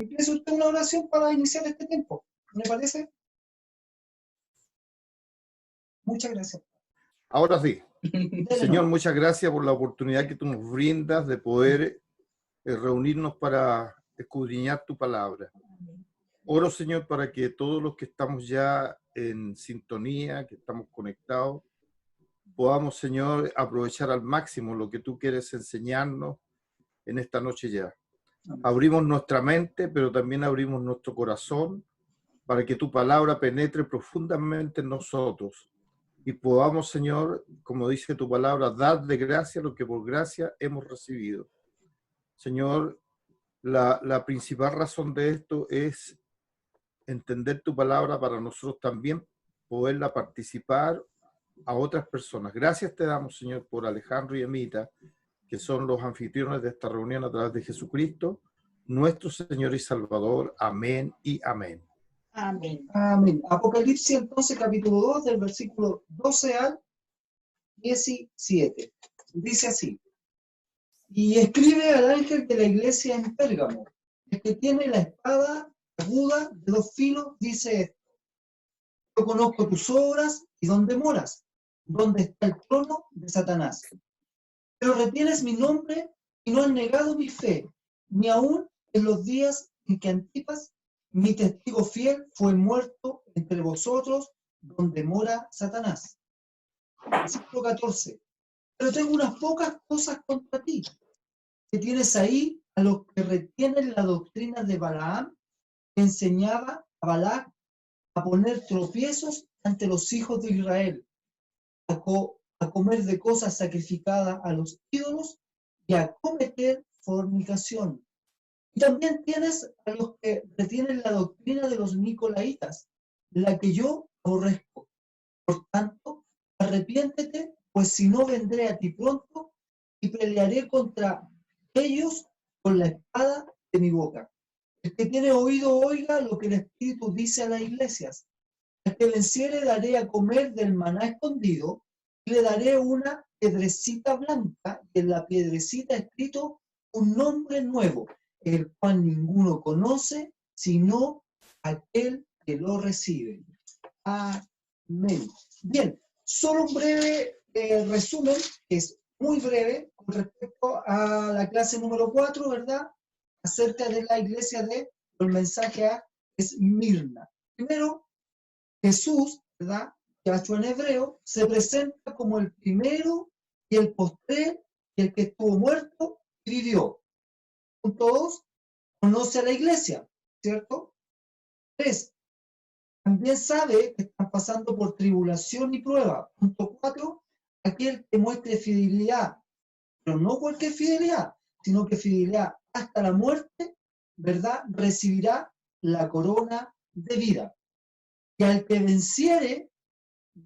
Empiece usted una oración para iniciar este tiempo. ¿Me parece? Muchas gracias. Ahora sí. Señor, no. muchas gracias por la oportunidad que tú nos brindas de poder reunirnos para escudriñar tu palabra. Oro, Señor, para que todos los que estamos ya en sintonía, que estamos conectados, podamos, Señor, aprovechar al máximo lo que tú quieres enseñarnos en esta noche ya. Abrimos nuestra mente, pero también abrimos nuestro corazón para que tu palabra penetre profundamente en nosotros y podamos, Señor, como dice tu palabra, dar de gracia lo que por gracia hemos recibido. Señor, la principal razón de esto es entender tu palabra para nosotros también poderla participar a otras personas. Gracias te damos, Señor, por Alejandro y Emita, que son los anfitriones de esta reunión a través de Jesucristo, nuestro Señor y Salvador. Amén y amén. Amén. Amén. Apocalipsis entonces capítulo 2 del versículo 12 al 17. Dice así: y escribe al ángel de la iglesia en Pérgamo, el que tiene la espada aguda de 2 filos, dice esto: yo conozco tus obras y dónde moras, dónde está el trono de Satanás. Pero retienes mi nombre y no has negado mi fe, ni aun en los días en que Antipas, mi testigo fiel, fue muerto entre vosotros, donde mora Satanás. Versículo 14. Pero tengo unas pocas cosas contra ti, que tienes ahí a los que retienen la doctrina de Balaam, que enseñaba a Balac a poner tropiezos ante los hijos de Israel, a comer de cosas sacrificadas a los ídolos y a cometer fornicación. Y también tienes a los que retienen la doctrina de los nicolaitas, la que yo aborrezco. Por tanto, arrepiéntete, pues si no vendré a ti pronto y pelearé contra ellos con la espada de mi boca. El que tiene oído oiga lo que el Espíritu dice a las iglesias. Al que venciere daré a comer del maná escondido, y le daré una piedrecita blanca, y en la piedrecita escrito un nombre nuevo, el cual ninguno conoce, sino aquel que lo recibe. Amén. Bien, solo un breve resumen, que es muy breve, con respecto a la clase número 4, ¿verdad? Acerca de la iglesia de el mensaje a Esmirna. Primero, Jesús, ¿verdad? Yahshua en hebreo, se presenta como el primero y el postrer y el que estuvo muerto y vivió. Punto 2, conoce a la iglesia, ¿cierto? 3, también sabe que están pasando por tribulación y prueba. Punto 4, aquel que muestre fidelidad, pero no cualquier fidelidad, sino que fidelidad hasta la muerte, ¿verdad? Recibirá la corona de vida. Y al que venciere,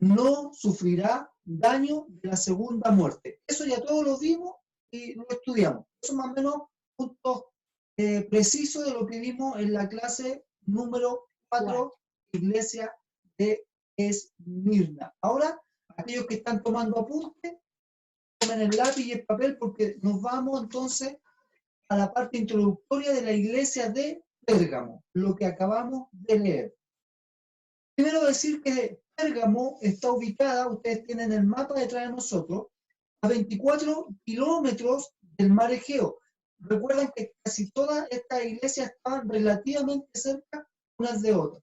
no sufrirá daño de la segunda muerte. Eso ya todos lo vimos y lo estudiamos. Eso es más o menos puntos precisos de lo que vimos en la clase número 4, Iglesia de Esmirna. Ahora, aquellos que están tomando apuntes, tomen el lápiz y el papel porque nos vamos entonces a la parte introductoria de la iglesia de Pérgamo, lo que acabamos de leer. Primero decir que Pérgamo está ubicada, ustedes tienen el mapa detrás de nosotros, a 24 kilómetros del mar Egeo. Recuerden que casi todas estas iglesias estaban relativamente cerca unas de otras.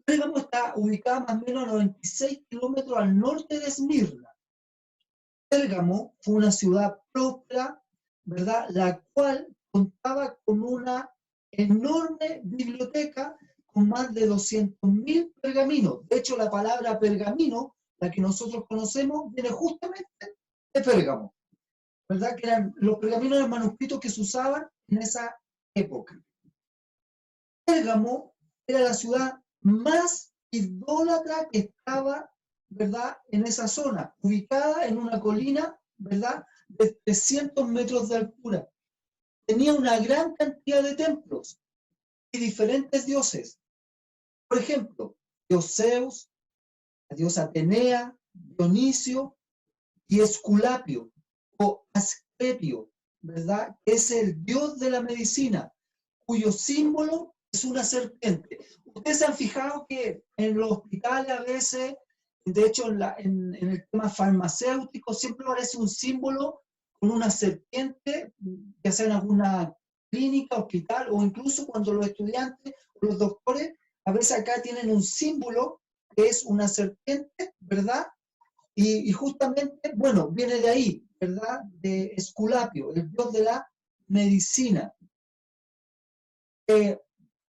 Pérgamo está ubicada más o menos a 96 kilómetros al norte de Esmirna. Pérgamo fue una ciudad próspera, ¿verdad? La cual contaba con una enorme biblioteca con más de 200.000 pergaminos. De hecho, la palabra pergamino, la que nosotros conocemos, viene justamente de Pérgamo, ¿verdad? Que eran los pergaminos de manuscritos que se usaban en esa época. Pérgamo era la ciudad más idólatra que estaba, ¿verdad?, en esa zona, ubicada en una colina, ¿verdad?, de 300 metros de altura. Tenía una gran cantidad de templos y diferentes dioses. Por ejemplo, dios Zeus, la diosa Atenea, Dionisio y Esculapio o Asclepio, ¿verdad?, que es el dios de la medicina, cuyo símbolo es una serpiente. Ustedes se han fijado que en los hospitales a veces, de hecho en el tema farmacéutico, siempre aparece un símbolo con una serpiente, ya sea en alguna clínica, hospital, o incluso cuando los estudiantes o los doctores, a veces acá tienen un símbolo que es una serpiente, ¿verdad? Y justamente, bueno, viene de ahí, ¿verdad? De Esculapio, el dios de la medicina.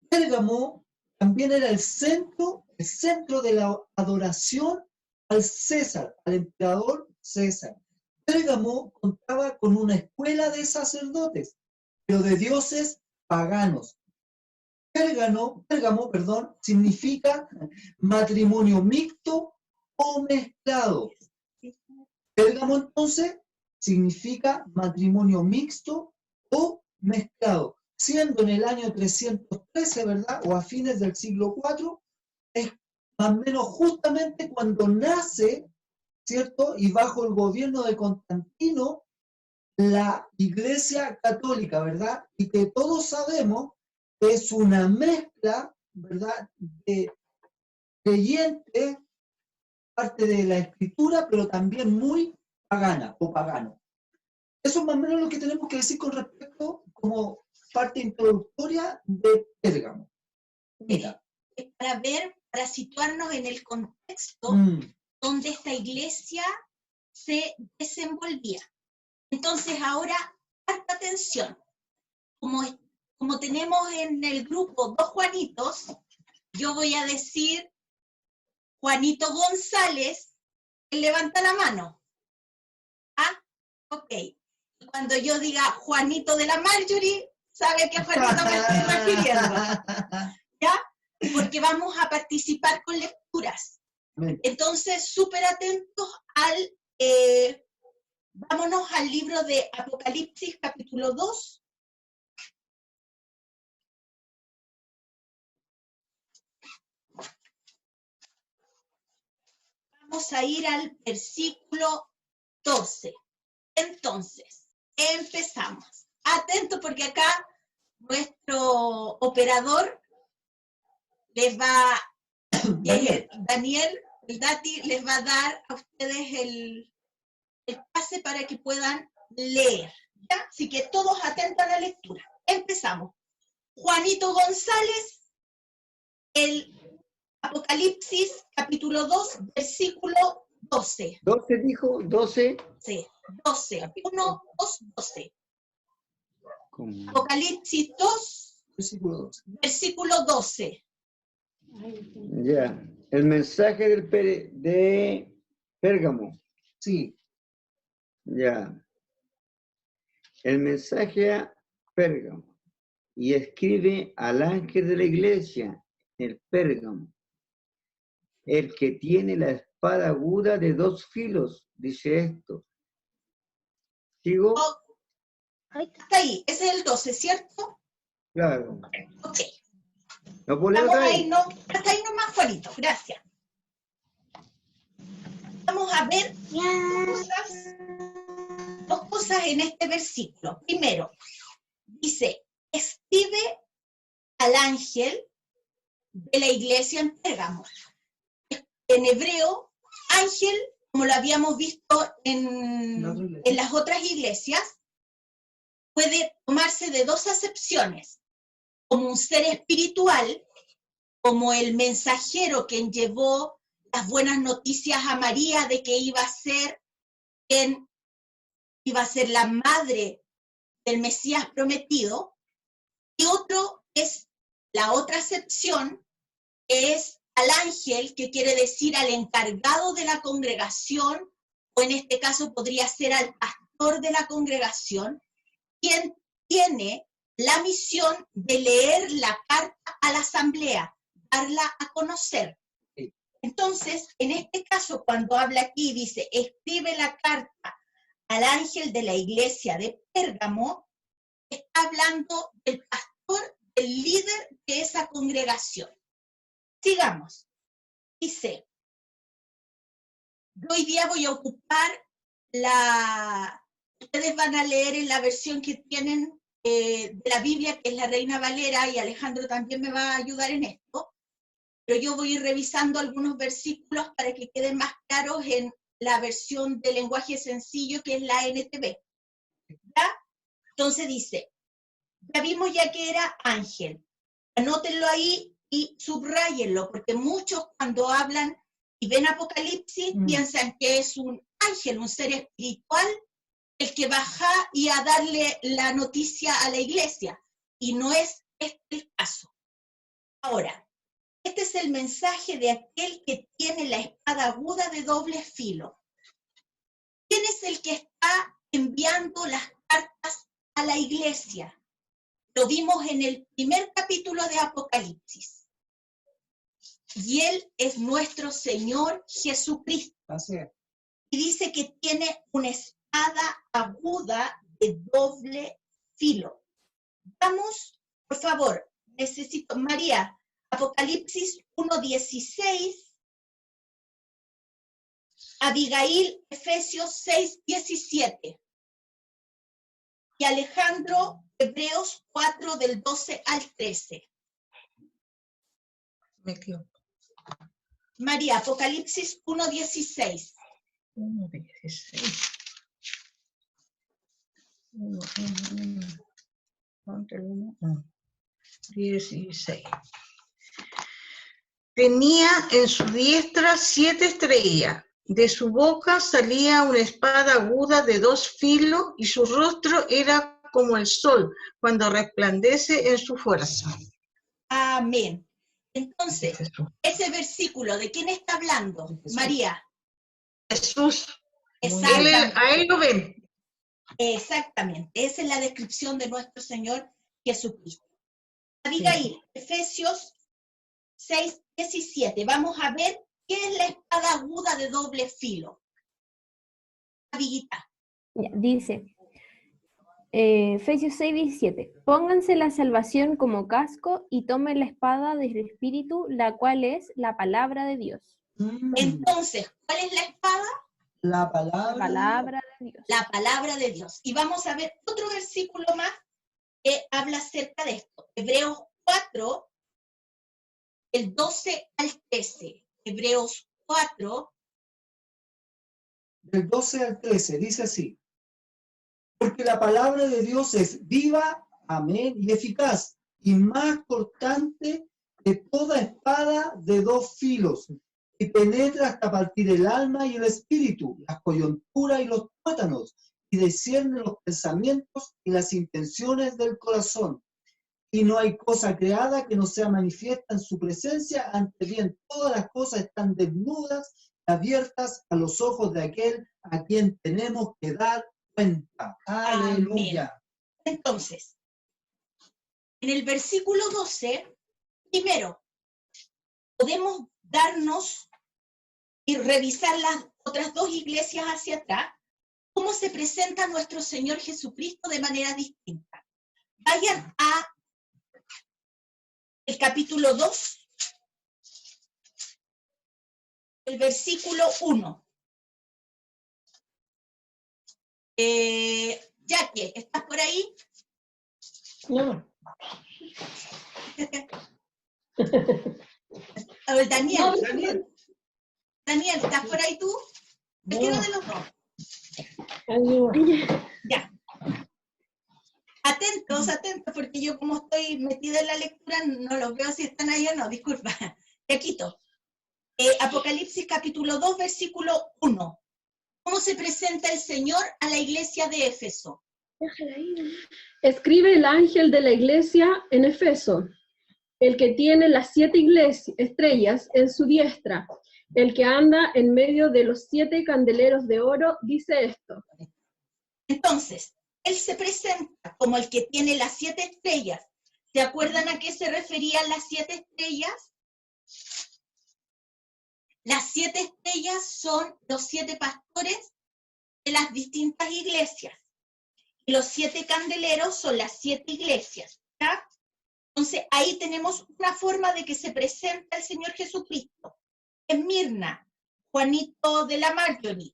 Pérgamo también era el centro de la adoración al César, al emperador César. Pérgamo contaba con una escuela de sacerdotes, pero de dioses paganos. Pérgamo, significa matrimonio mixto o mezclado. Pérgamo entonces significa matrimonio mixto o mezclado, siendo en el año 313, ¿verdad? O a fines del siglo IV, es más o menos justamente cuando nace, ¿cierto? Y bajo el gobierno de Constantino, la Iglesia Católica, ¿verdad? Y que todos sabemos que es una mezcla, ¿verdad? De creyentes, parte de la escritura, pero también muy pagana o pagano. Eso es más o menos lo que tenemos que decir con respecto como parte introductoria de Pérgamo. Mira. Para ver, para situarnos en el contexto donde esta iglesia se desenvolvía. Entonces ahora, harta atención. Como tenemos en el grupo dos Juanitos, yo voy a decir Juanito González, él levanta la mano. ¿Ah? Ok. Y cuando yo diga Juanito de la Marjorie, sabe que Juanito me estoy refiriendo. ¿Ya? Porque vamos a participar con lecturas. Entonces, súper atentos vámonos al libro de Apocalipsis, capítulo 2. Vamos a ir al versículo 12. Entonces, empezamos. Atento porque acá nuestro operador les va, Daniel, el Dati, les va a dar a ustedes el pase para que puedan leer. ¿Ya? Así que todos atentos a la lectura. Empezamos. Juanito González, el Apocalipsis, capítulo 2, versículo 12. 12 dijo, 12. Sí, 12. 1, 2, 12. ¿Cómo? Apocalipsis 2, versículo 12. Ya. El mensaje de Pérgamo. Sí. Ya. El mensaje a Pérgamo. Y escribe al ángel de la iglesia, el Pérgamo, el que tiene la espada aguda de 2 filos, dice esto. ¿Sigo? Oh, hasta ahí, ese es el 12, ¿cierto? Claro. Ok. ¿No puedo leer otra vez? Ahí, no, hasta ahí nomás, Juanito, gracias. Vamos a ver dos cosas en este versículo. Primero, dice, escribe al ángel de la iglesia en Pérgamo. En hebreo, ángel, como lo habíamos visto en las otras iglesias, puede tomarse de dos acepciones, como un ser espiritual, como el mensajero quien llevó las buenas noticias a María de que iba a ser la madre del Mesías prometido, y otro es la otra acepción, que es al ángel, que quiere decir al encargado de la congregación, o en este caso podría ser al pastor de la congregación, quien tiene la misión de leer la carta a la asamblea, darla a conocer. Entonces, en este caso, cuando habla aquí, dice, escribe la carta al ángel de la iglesia de Pérgamo, está hablando del pastor, del líder de esa congregación. Sigamos. Dice, yo hoy día voy a ocupar ustedes van a leer en la versión que tienen de la Biblia, que es la Reina Valera, y Alejandro también me va a ayudar en esto, pero yo voy a ir revisando algunos versículos para que queden más claros en la versión de lenguaje sencillo, que es la NTV. ¿Ya? Entonces dice, ya vimos ya que era ángel. Anótenlo ahí y subrayenlo, porque muchos cuando hablan y ven Apocalipsis piensan que es un ángel, un ser espiritual, el que baja y a darle la noticia a la iglesia. Y no es este el caso. Ahora, este es el mensaje de aquel que tiene la espada aguda de doble filo. ¿Quién es el que está enviando las cartas a la iglesia? Lo vimos en el primer capítulo de Apocalipsis. Y Él es nuestro Señor Jesucristo. Así es. Y dice que tiene una espada aguda de doble filo. Vamos, por favor, necesito, María, Apocalipsis 1:16, Abigail, Efesios 6:17, y Alejandro, Hebreos 4, del 12 al 13. Me equivoco. María, Apocalipsis 1:16. 1:16. 16. Tenía en su diestra 7 estrellas. De su boca salía una espada aguda de 2 filos y su rostro era como el sol cuando resplandece en su fuerza. Amén. Entonces, ese versículo, ¿de quién está hablando? María. Jesús. Exactamente. A él lo ven. Exactamente. Esa es la descripción de nuestro Señor Jesucristo. Abigail, Efesios 6:17. Vamos a ver qué es la espada aguda de doble filo. Abiguita. Ya, dice, Efesios 6:17, pónganse la salvación como casco y tomen la espada del Espíritu, la cual es la palabra de Dios. Entonces, ¿cuál es la espada? La palabra. La palabra de Dios. La palabra de Dios. Y vamos a ver otro versículo más que habla acerca de esto. Hebreos 4, el 12 al 13. Hebreos 4. Del 12 al 13, dice así. Porque la palabra de Dios es viva, amén, y eficaz, y más cortante que toda espada de 2 filos, y penetra hasta partir el alma y el espíritu, las coyunturas y los tuétanos, y discierne los pensamientos y las intenciones del corazón. Y no hay cosa creada que no sea manifiesta en su presencia, antes bien todas las cosas están desnudas y abiertas a los ojos de aquel a quien tenemos que dar cuenta. Aleluya. Amén. Entonces, en el versículo 12, primero, podemos darnos y revisar las otras 2 iglesias hacia atrás, cómo se presenta nuestro Señor Jesucristo de manera distinta. Vayan a el capítulo 2, el versículo 1. Jackie, ¿estás por ahí? No. A ver, Daniel. No. Daniel, ¿estás por ahí tú? Cualquiera de los dos. Ayuda. Ya. Atentos, porque yo como estoy metida en la lectura, no los veo si están ahí o no, disculpa. Yaquito. Apocalipsis capítulo 2, versículo 1. ¿Cómo se presenta el Señor a la iglesia de Éfeso? Escribe el ángel de la iglesia en Efeso, el que tiene las 7 estrellas en su diestra, el que anda en medio de los 7 candeleros de oro, dice esto. Entonces, Él se presenta como el que tiene las 7 estrellas. ¿Se acuerdan a qué se referían las 7 estrellas? Las 7 estrellas son los 7 pastores de las distintas iglesias. Y los 7 candeleros son las 7 iglesias. ¿Ya? Entonces, ahí tenemos una forma de que se presenta el Señor Jesucristo. Esmirna, Juanito de la Marjorie.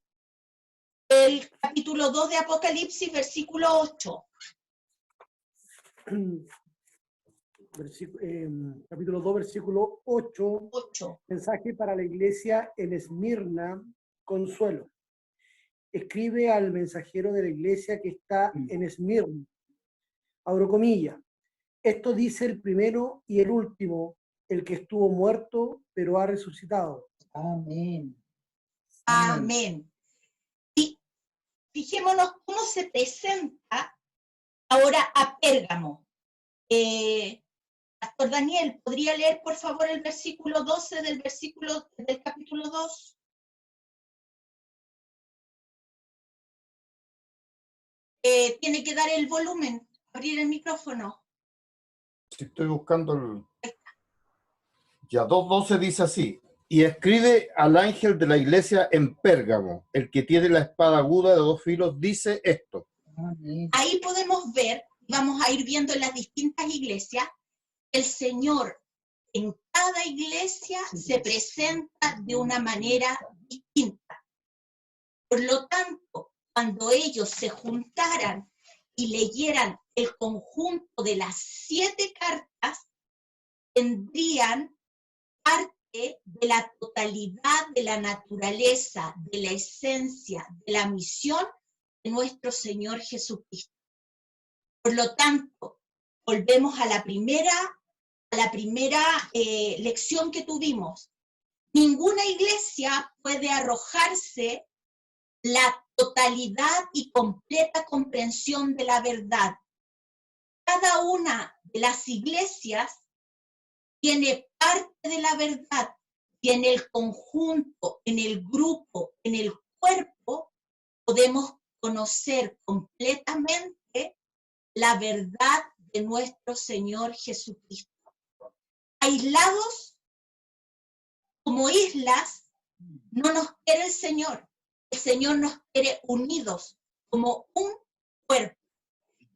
El capítulo 2 de Apocalipsis, versículo 8. capítulo 2, versículo 8, 8. mensaje para la iglesia en Esmirna, consuelo. Escribe al mensajero de la iglesia que está en Esmirna, abro comillas, esto dice el primero y el último, el que estuvo muerto, pero ha resucitado. Amén. Amén. Y fijémonos cómo se presenta ahora a Pérgamo. Pastor Daniel, ¿podría leer por favor el versículo 12 del capítulo 2? Tiene que dar el volumen, abrir el micrófono. Si estoy buscando Ya 2:12 dice así: y escribe al ángel de la iglesia en Pérgamo, el que tiene la espada aguda de 2 filos, dice esto. Amén. Ahí podemos ver, vamos a ir viendo en las distintas iglesias, el Señor en cada iglesia se presenta de una manera distinta. Por lo tanto, cuando ellos se juntaran y leyeran el conjunto de las 7 cartas, tendrían parte de la totalidad de la naturaleza, de la esencia, de la misión de nuestro Señor Jesucristo. Por lo tanto, volvemos a la primera lección que tuvimos. Ninguna iglesia puede arrojarse la totalidad y completa comprensión de la verdad. Cada una de las iglesias tiene parte de la verdad y en el conjunto, en el grupo, en el cuerpo, podemos conocer completamente la verdad de nuestro Señor Jesucristo. Aislados como islas, no nos quiere el Señor. El Señor nos quiere unidos como un cuerpo.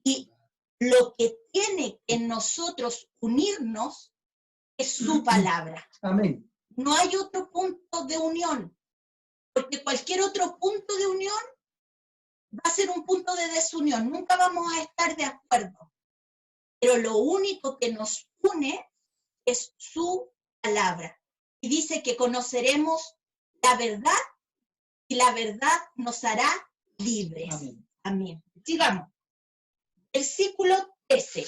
Y lo que tiene en nosotros unirnos es su palabra. Amén. No hay otro punto de unión, porque cualquier otro punto de unión va a ser un punto de desunión. Nunca vamos a estar de acuerdo. Pero lo único que nos une es su palabra. Y dice que conoceremos la verdad y la verdad nos hará libres. Amén. Amén. Sigamos. Versículo 13.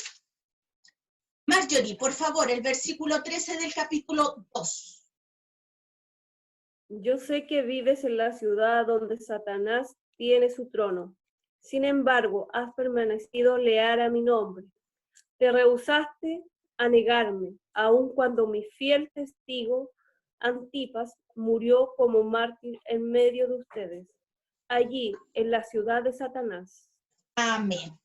Marjorie, por favor, el versículo 13 del capítulo 2. Yo sé que vives en la ciudad donde Satanás tiene su trono. Sin embargo, has permanecido leal a mi nombre. Te rehusaste a negarme, aun cuando mi fiel testigo Antipas murió como mártir en medio de ustedes, allí en la ciudad de Satanás. Amén.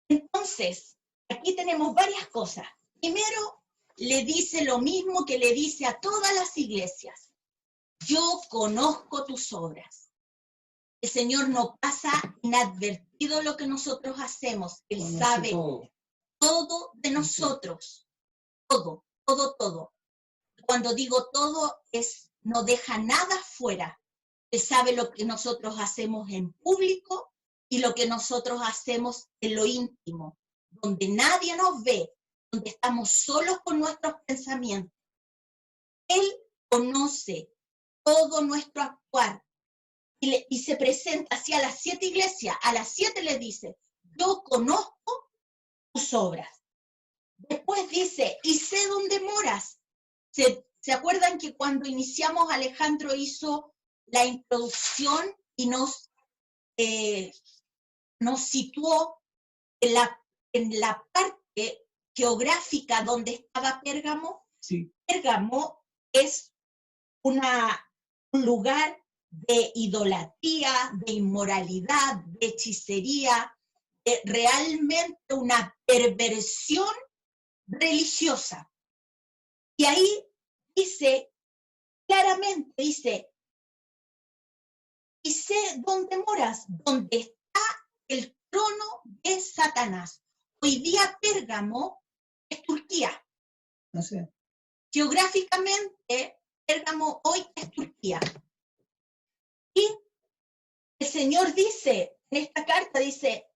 Entonces, aquí tenemos varias cosas. Primero, le dice lo mismo que le dice a todas las iglesias. Yo conozco tus obras. El Señor no pasa inadvertido lo que nosotros hacemos. Él sabe todo de nosotros. Todo, todo, todo. Cuando digo todo, no deja nada fuera. Él sabe lo que nosotros hacemos en público y lo que nosotros hacemos en lo íntimo, donde nadie nos ve, donde estamos solos con nuestros pensamientos. Él conoce todo nuestro actuar y se presenta hacia las 7 iglesias. A las 7 les dice, yo conozco tus obras. Después dice, y sé dónde moras. ¿Se acuerdan que cuando iniciamos Alejandro hizo la introducción y nos situó en la parte geográfica donde estaba Pérgamo? Sí. Pérgamo es un lugar de idolatría, de inmoralidad, de hechicería, de realmente una perversión religiosa. Y ahí dice, claramente dice, y sé dónde moras, donde está el trono de Satanás. Hoy día Pérgamo es Turquía. No sé. Geográficamente, Pérgamo hoy es Turquía. Y el Señor dice, en esta carta dice,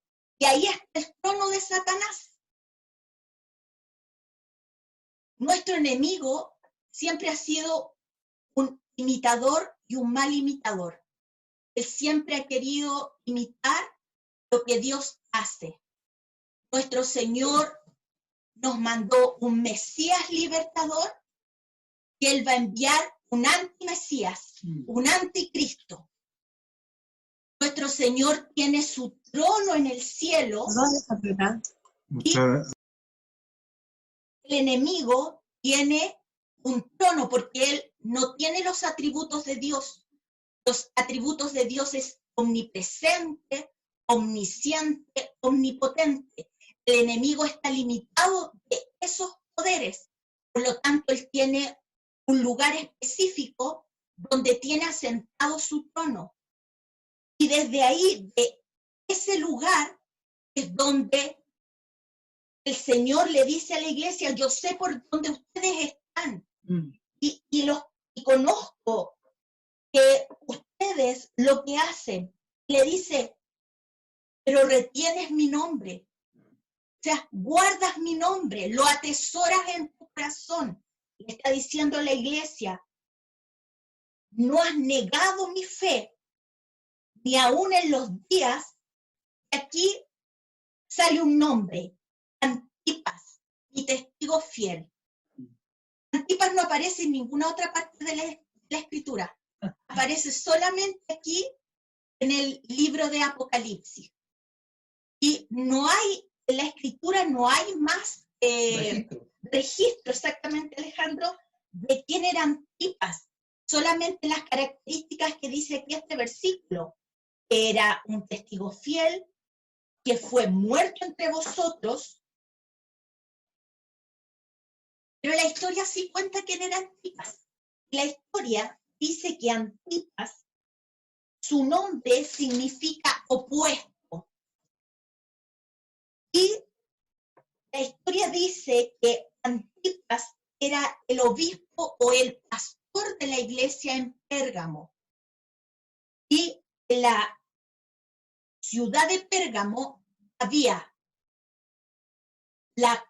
Y ahí está el trono de Satanás. Nuestro enemigo siempre ha sido un imitador y un mal imitador. Él siempre ha querido imitar lo que Dios hace. Nuestro Señor nos mandó un Mesías libertador, que Él va a enviar un antimesías, un anticristo. Nuestro Señor tiene su trono en el cielo. Y el enemigo tiene un trono porque Él no tiene los atributos de Dios. Los atributos de Dios es omnipresente, omnisciente, omnipotente. El enemigo está limitado de esos poderes. Por lo tanto, él tiene un lugar específico donde tiene asentado su trono. Y desde ahí, de ese lugar, es donde el Señor le dice a la iglesia, yo sé por dónde ustedes están. Y conozco que ustedes lo que hacen. Le dice, pero retienes mi nombre. O sea, guardas mi nombre, lo atesoras en tu corazón. Le está diciendo a la iglesia, no has negado mi fe, ni aún en los días que aquí sale un nombre, Antipas, mi testigo fiel. Antipas no aparece en ninguna otra parte de la escritura. Aparece solamente aquí en el libro de Apocalipsis. Y no hay, en la escritura no hay más registro, exactamente, Alejandro, de quién era Antipas. Solamente las características que dice aquí este versículo. Era un testigo fiel, que fue muerto entre vosotros. Pero la historia sí cuenta quién era Antipas. La historia dice que Antipas, su nombre significa opuesto. Y la historia dice que Antipas era el obispo o el pastor de la iglesia en Pérgamo. Y en la ciudad de Pérgamo había la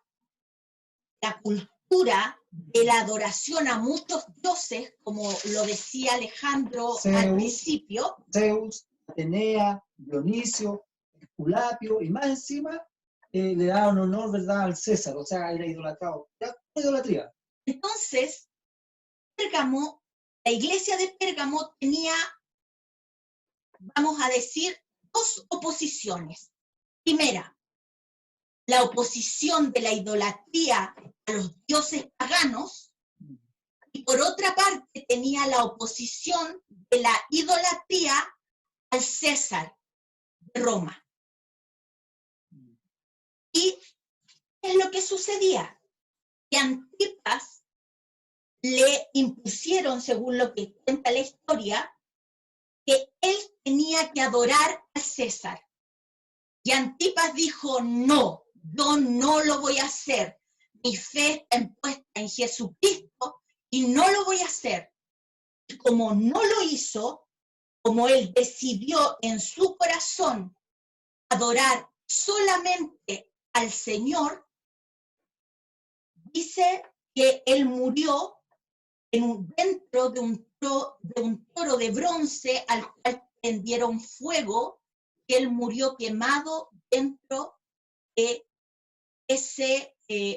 cultura de la adoración a muchos dioses, como lo decía Alejandro al principio. Zeus, Atenea, Dionisio, Esculapio, y más encima le daban honor, ¿verdad?, al César, o sea, era idolatrado. Era idolatría. Entonces, Pérgamo, la iglesia de Pérgamo tenía, vamos a decir, dos oposiciones. Primera, la oposición de la idolatría a los dioses paganos, y por otra parte tenía la oposición de la idolatría al César de Roma. ¿Y qué es lo que sucedía? Que Antipas le impusieron, según lo que cuenta la historia, que él tenía que adorar al César. Y Antipas dijo, no, yo no lo voy a hacer. Mi fe está puesta en Jesucristo y no lo voy a hacer. Y como no lo hizo, como él decidió en su corazón adorar solamente al Señor, dice que él murió dentro de un toro de bronce al cual prendieron fuego, que él murió quemado dentro de ese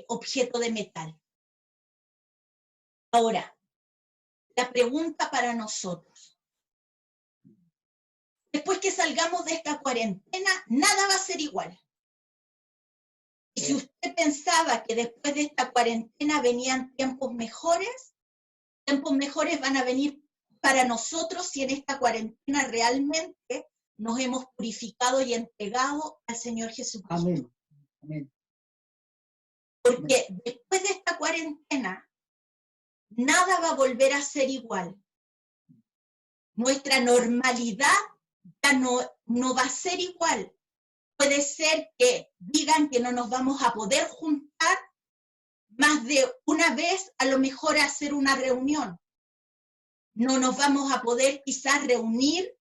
objeto de metal. Ahora, la pregunta para nosotros. Después que salgamos de esta cuarentena, nada va a ser igual. Y si usted pensaba que después de esta cuarentena venían tiempos mejores van a venir para nosotros si en esta cuarentena realmente nos hemos purificado y entregado al Señor Jesucristo. Amén. Amén. Porque después de esta cuarentena, nada va a volver a ser igual. Nuestra normalidad ya no va a ser igual. Puede ser que digan que no nos vamos a poder juntar más de una vez, a lo mejor a hacer una reunión. No nos vamos a poder quizás reunir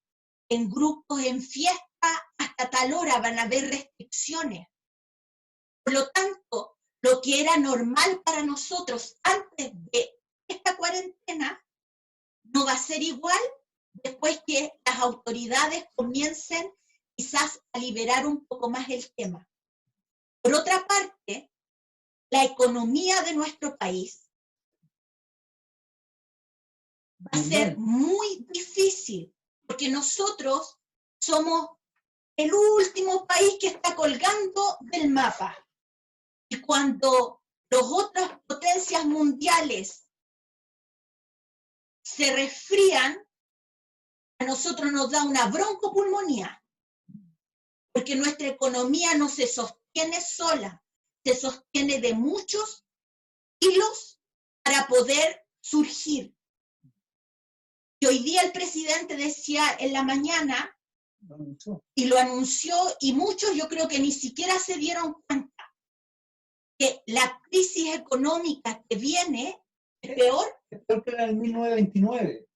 en grupos, en fiesta, hasta hasta tal hora van a haber restricciones. Por lo tanto, lo que era normal para nosotros antes de esta cuarentena no va a ser igual después que las autoridades comiencen quizás a liberar un poco más el tema. Por otra parte, la economía de nuestro país va a ser muy difícil, porque nosotros somos el último país que está colgando del mapa. Y cuando las otras potencias mundiales se resfrían, a nosotros nos da una broncopulmonía, porque nuestra economía no se sostiene sola, se sostiene de muchos hilos para poder surgir. Y hoy día el presidente decía en la mañana, y lo anunció, y muchos yo creo que ni siquiera se dieron cuenta, que la crisis económica que viene es peor. Es peor que la del 1929.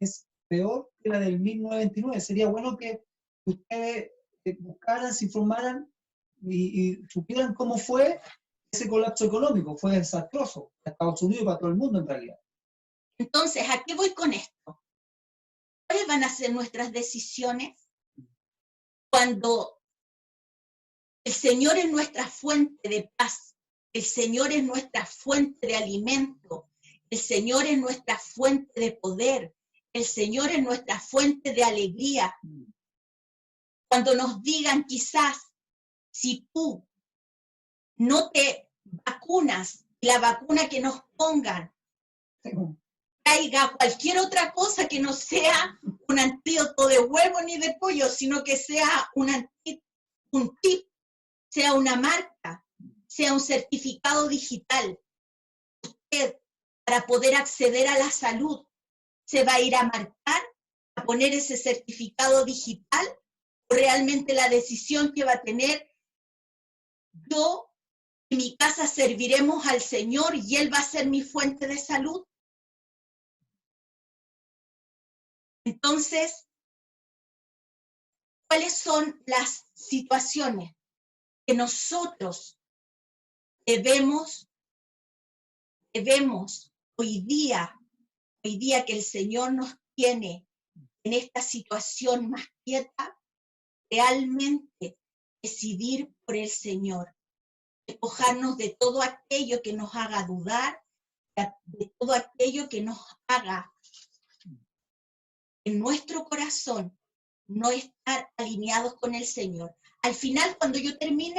Es peor que la del 1929. Sería bueno que ustedes buscaran, se informaran y supieran cómo fue ese colapso económico. Fue desastroso para Estados Unidos y para todo el mundo en realidad. Entonces, ¿a qué voy con esto? ¿Cuáles van a ser nuestras decisiones cuando el Señor es nuestra fuente de paz, el Señor es nuestra fuente de alimento, el Señor es nuestra fuente de poder, el Señor es nuestra fuente de alegría? Cuando nos digan quizás, si tú no te vacunas, la vacuna que nos pongan traiga cualquier otra cosa que no sea un antídoto de huevo ni de pollo, sino que sea un tip, sea una marca, sea un certificado digital. Usted, para poder acceder a la salud, se va a ir a marcar, a poner ese certificado digital, o realmente la decisión que va a tener, yo en mi casa serviremos al Señor y Él va a ser mi fuente de salud. Entonces, ¿cuáles son las situaciones que nosotros debemos hoy día que el Señor nos tiene en esta situación más quieta, realmente decidir por el Señor, despojarnos de todo aquello que nos haga dudar, de todo aquello que nos haga en nuestro corazón no estar alineados con el Señor? Al final, cuando yo termine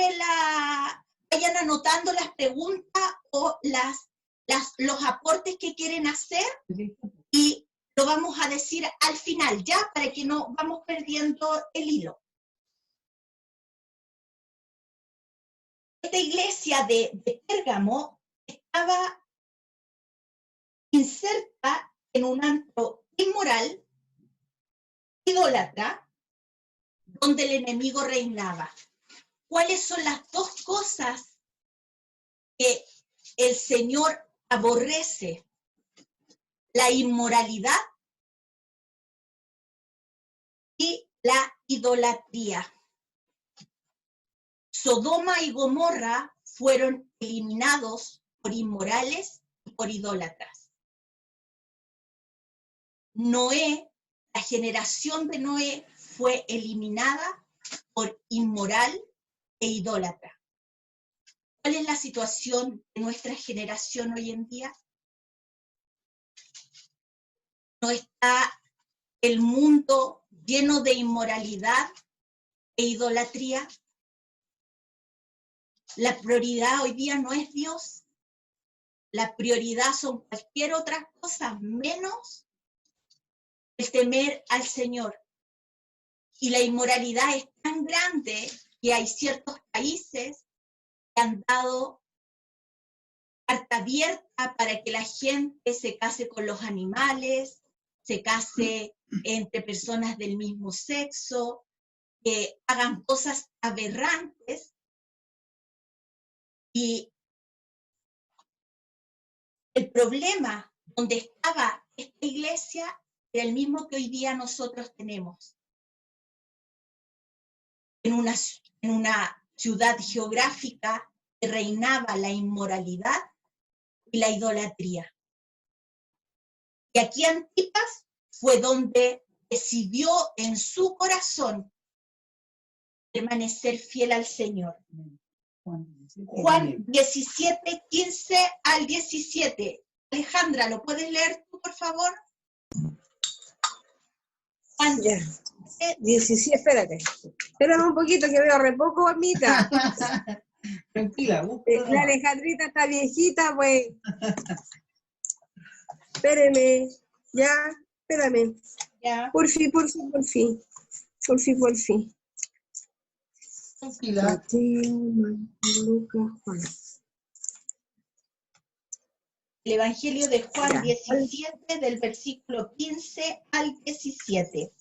vayan anotando las preguntas o los aportes que quieren hacer, y lo vamos a decir al final, ya, para que no vamos perdiendo el hilo. Esta iglesia de Pérgamo estaba inserta en un antro inmoral, idólatra, donde el enemigo reinaba. ¿Cuáles son las dos cosas que el Señor aborrece? La inmoralidad y la idolatría. Sodoma y Gomorra fueron eliminados por inmorales y por idólatras. Noé, la generación de Noé, fue eliminada por inmoral e idólatra. ¿Cuál es la situación de nuestra generación hoy en día? ¿No está el mundo lleno de inmoralidad e idolatría? La prioridad hoy día no es Dios. La prioridad son cualquier otra cosa menos el temer al Señor. Y la inmoralidad es tan grande que hay ciertos países que han dado carta abierta para que la gente se case con los animales, se case entre personas del mismo sexo, que hagan cosas aberrantes. Y el problema donde estaba esta iglesia era el mismo que hoy día nosotros tenemos. en una ciudad geográfica que reinaba la inmoralidad y la idolatría. Y aquí Antipas fue donde decidió en su corazón permanecer fiel al Señor. Juan 17, 15 al 17. Alejandra, ¿lo puedes leer tú, por favor? Juan Ya. 17, espérate. Espérame un poquito que veo re poco, mamita. Tranquila, La Alejandrita está viejita, pues. Espéreme. Ya, espérame. Ya. Por fin. Tranquila. Mateo, Lucas, Juan. El Evangelio de Juan Ya. 17, del versículo 15 al 17.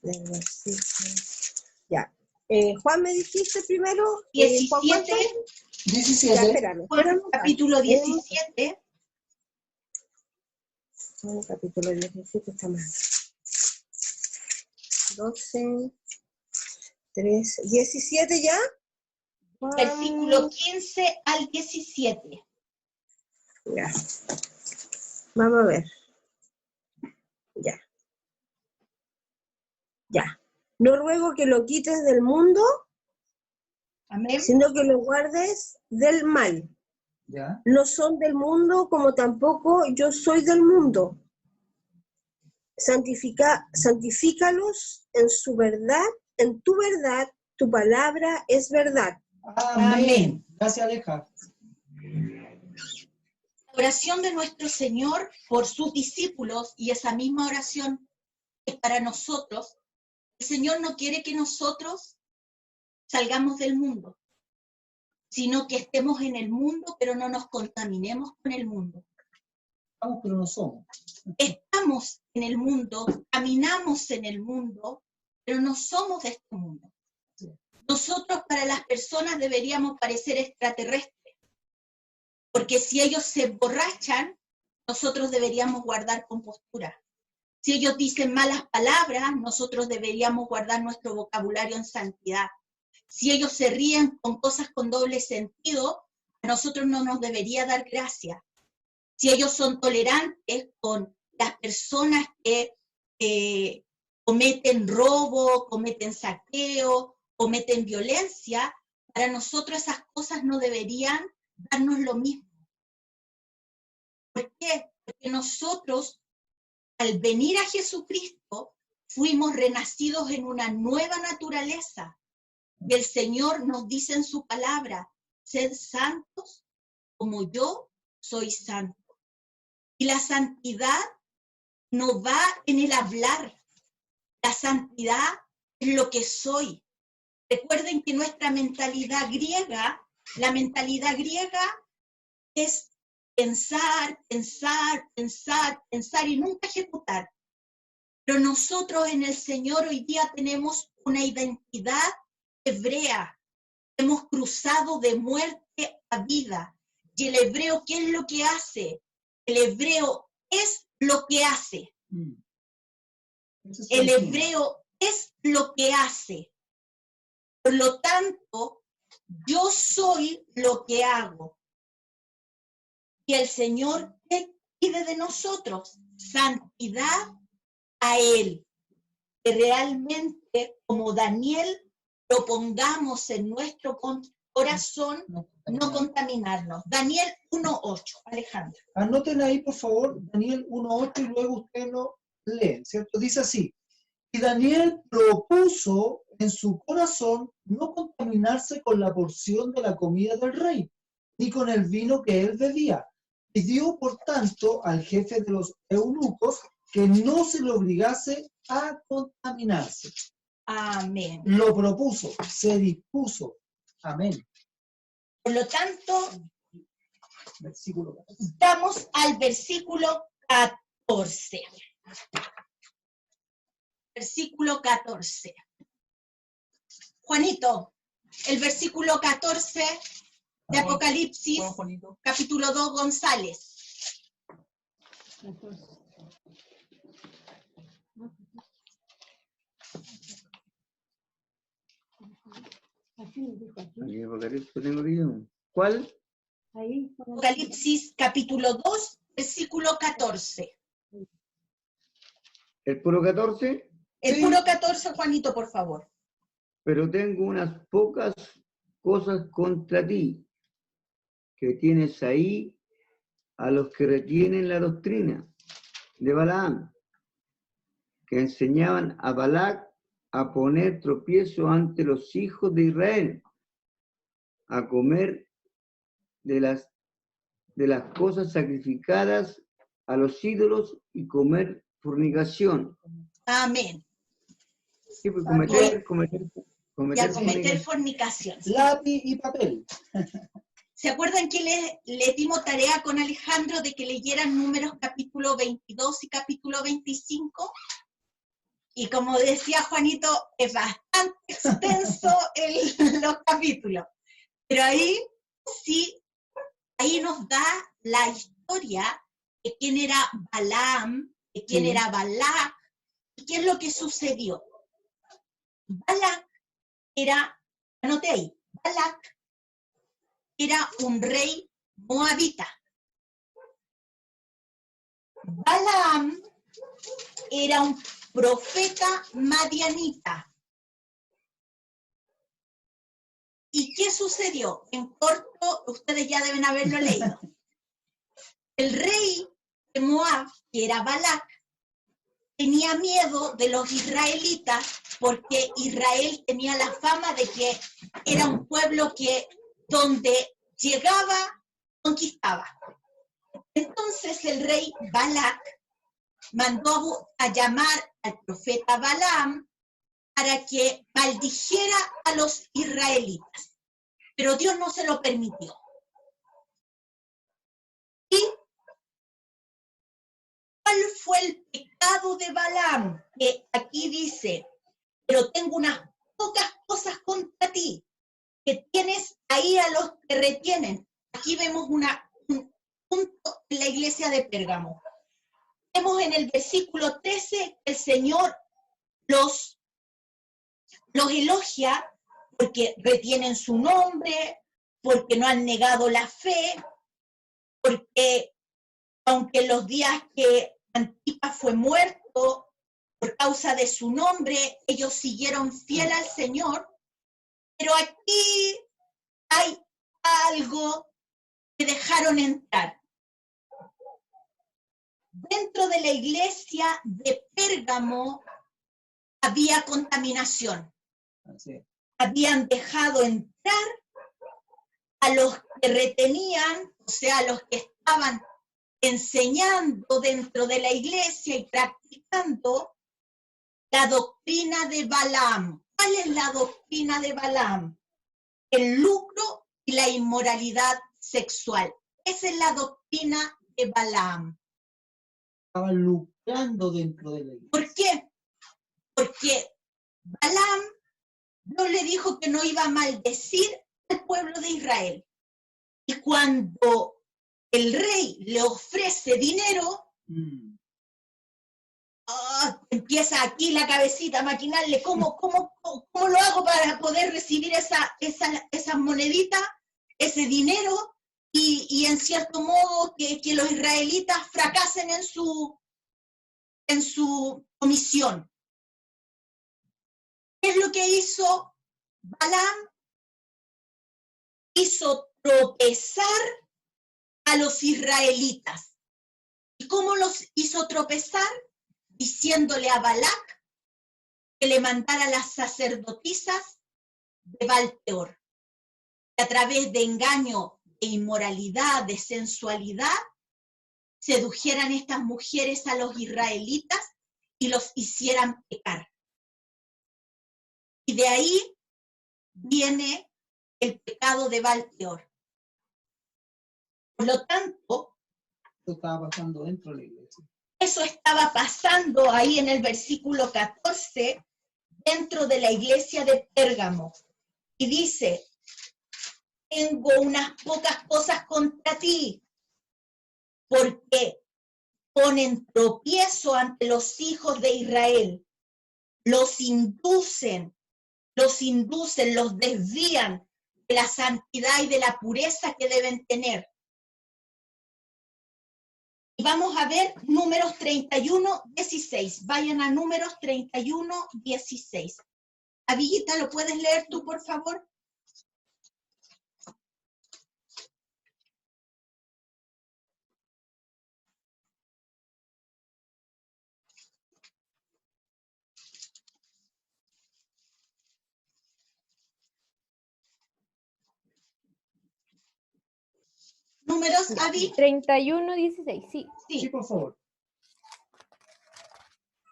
Del versículo. Ya. Juan, ¿me dijiste primero? Juan, 17, ya, 17. espérame. Juan, capítulo 17. Juan, capítulo 17 está mal. 12, 13, 17 ya. Juan, Versículo 15 al 17. ya. Vamos a ver. Ya. Ya. No ruego que lo quites del mundo, Amén. sino que lo guardes del mal. ¿Ya? No son del mundo, como tampoco yo soy del mundo. Santifícalos en su verdad, en tu verdad, tu palabra es verdad. Amén. Gracias, Aleja. La oración de nuestro Señor por sus discípulos, y esa misma oración es para nosotros. El Señor no quiere que nosotros salgamos del mundo, sino que estemos en el mundo, pero no nos contaminemos con el mundo. Vamos, pero no somos. Estamos en el mundo, caminamos en el mundo, pero no somos de este mundo. Nosotros para las personas deberíamos parecer extraterrestres, porque si ellos se emborrachan, nosotros deberíamos guardar compostura. Si ellos dicen malas palabras, nosotros deberíamos guardar nuestro vocabulario en santidad. Si ellos se ríen con cosas con doble sentido, a nosotros no nos debería dar gracia. Si ellos son tolerantes con las personas que cometen robo, cometen saqueo, cometen violencia, para nosotros esas cosas no deberían darnos lo mismo. ¿Por qué? Porque nosotros, al venir a Jesucristo, fuimos renacidos en una nueva naturaleza. Y el Señor nos dice en su palabra, sed santos como yo soy santo. Y la santidad no va en el hablar. La santidad es lo que soy. Recuerden que nuestra mentalidad griega, la mentalidad griega es pensar, pensar, pensar, pensar y nunca ejecutar. Pero nosotros en el Señor hoy día tenemos una identidad hebrea. Hemos cruzado de muerte a vida. Y el hebreo, ¿qué es lo que hace? El hebreo es lo que hace. El hebreo es lo que hace. Por lo tanto, yo soy lo que hago. Y el Señor, ¿qué pide de nosotros? Santidad a Él. Que realmente, como Daniel, lo pongamos en nuestro corazón, no contaminarnos. Daniel 1:8, Alejandra. Anoten ahí, por favor, Daniel 1:8 y luego ustedes lo leen, ¿cierto? Dice así: y Daniel propuso en su corazón no contaminarse con la porción de la comida del rey, ni con el vino que él bebía. Pidió, por tanto, al jefe de los eunucos que no se le obligase a contaminarse. Amén. Lo propuso, se dispuso. Amén. Por lo tanto, Versículo 14. vamos al versículo 14. Versículo 14. Juanito, el versículo 14 de Apocalipsis, capítulo 2, González. Aquí, Apocalipsis, tengo aquí yo. ¿Cuál? Apocalipsis capítulo 2, versículo 14. ¿El puro 14? El puro 14, Juanito, por favor. Pero tengo unas pocas cosas contra ti, que tienes ahí a los que retienen la doctrina de Balaam, que enseñaban a Balac a poner tropiezo ante los hijos de Israel, a comer de las cosas sacrificadas a los ídolos y comer fornicación. Amén. Sí, pues Y a fornicación. cometer fornicación. Lápiz y papel. ¿Se acuerdan que le dimos tarea con Alejandro de que leyeran Números capítulo 22 y capítulo 25? Y como decía Juanito, es bastante extenso los capítulos. Pero ahí sí, ahí nos da la historia de quién era Balaam, de quién era Balac, y qué es lo que sucedió. Balac era, anoté ahí, Balac era un rey moabita. Balaam era un profeta madianita. ¿Y qué sucedió? En corto, ustedes ya deben haberlo leído. El rey de Moab, que era Balac, tenía miedo de los israelitas porque Israel tenía la fama de que era un pueblo que donde llegaba, conquistaba. Entonces el rey Balac mandó a llamar al profeta Balaam para que maldijera a los israelitas. Pero Dios no se lo permitió. ¿Y cuál fue el pecado de Balaam? Que aquí dice, pero tengo unas pocas cosas contra ti, que tienes ahí a los que retienen. Aquí vemos un punto en la iglesia de Pérgamo. Vemos en el versículo 13 que el Señor los elogia porque retienen su nombre, porque no han negado la fe, porque aunque los días que Antipas fue muerto, por causa de su nombre, ellos siguieron fiel al Señor. Pero aquí hay algo que dejaron entrar. Dentro de la iglesia de Pérgamo había contaminación. Así. Habían dejado entrar a los que retenían, o sea, a los que estaban enseñando dentro de la iglesia y practicando la doctrina de Balaam. ¿Cuál es la doctrina de Balaam? El lucro y la inmoralidad sexual. Esa es la doctrina de Balaam. Estaban lucrando dentro de la iglesia. ¿Por qué? Porque Balaam no le dijo que no iba a maldecir al pueblo de Israel. Y cuando el rey le ofrece dinero, empieza aquí la cabecita a maquinarle cómo lo hago para poder recibir esa monedita, ese dinero, y en cierto modo que los israelitas fracasen en su comisión. ¿Qué es lo que hizo Balaam? Hizo tropezar a los israelitas. ¿Y cómo los hizo tropezar? Diciéndole a Balac que le mandara las sacerdotisas de Baal-peor, que a través de engaño, de inmoralidad, de sensualidad, sedujeran estas mujeres a los israelitas y los hicieran pecar. Y de ahí viene el pecado de Baal-peor. Por lo tanto, Esto estaba pasando dentro de la iglesia. eso estaba pasando ahí en el versículo 14, dentro de la iglesia de Pérgamo. Y dice, tengo unas pocas cosas contra ti, porque ponen tropiezo ante los hijos de Israel, los inducen, los inducen, los desvían de la santidad y de la pureza que deben tener. Y vamos a ver Números 31, 16. Vayan a Números 31, 16. Aviguita, ¿lo puedes leer tú, por favor? Números, Avi. 31, 16, sí. Sí, por favor.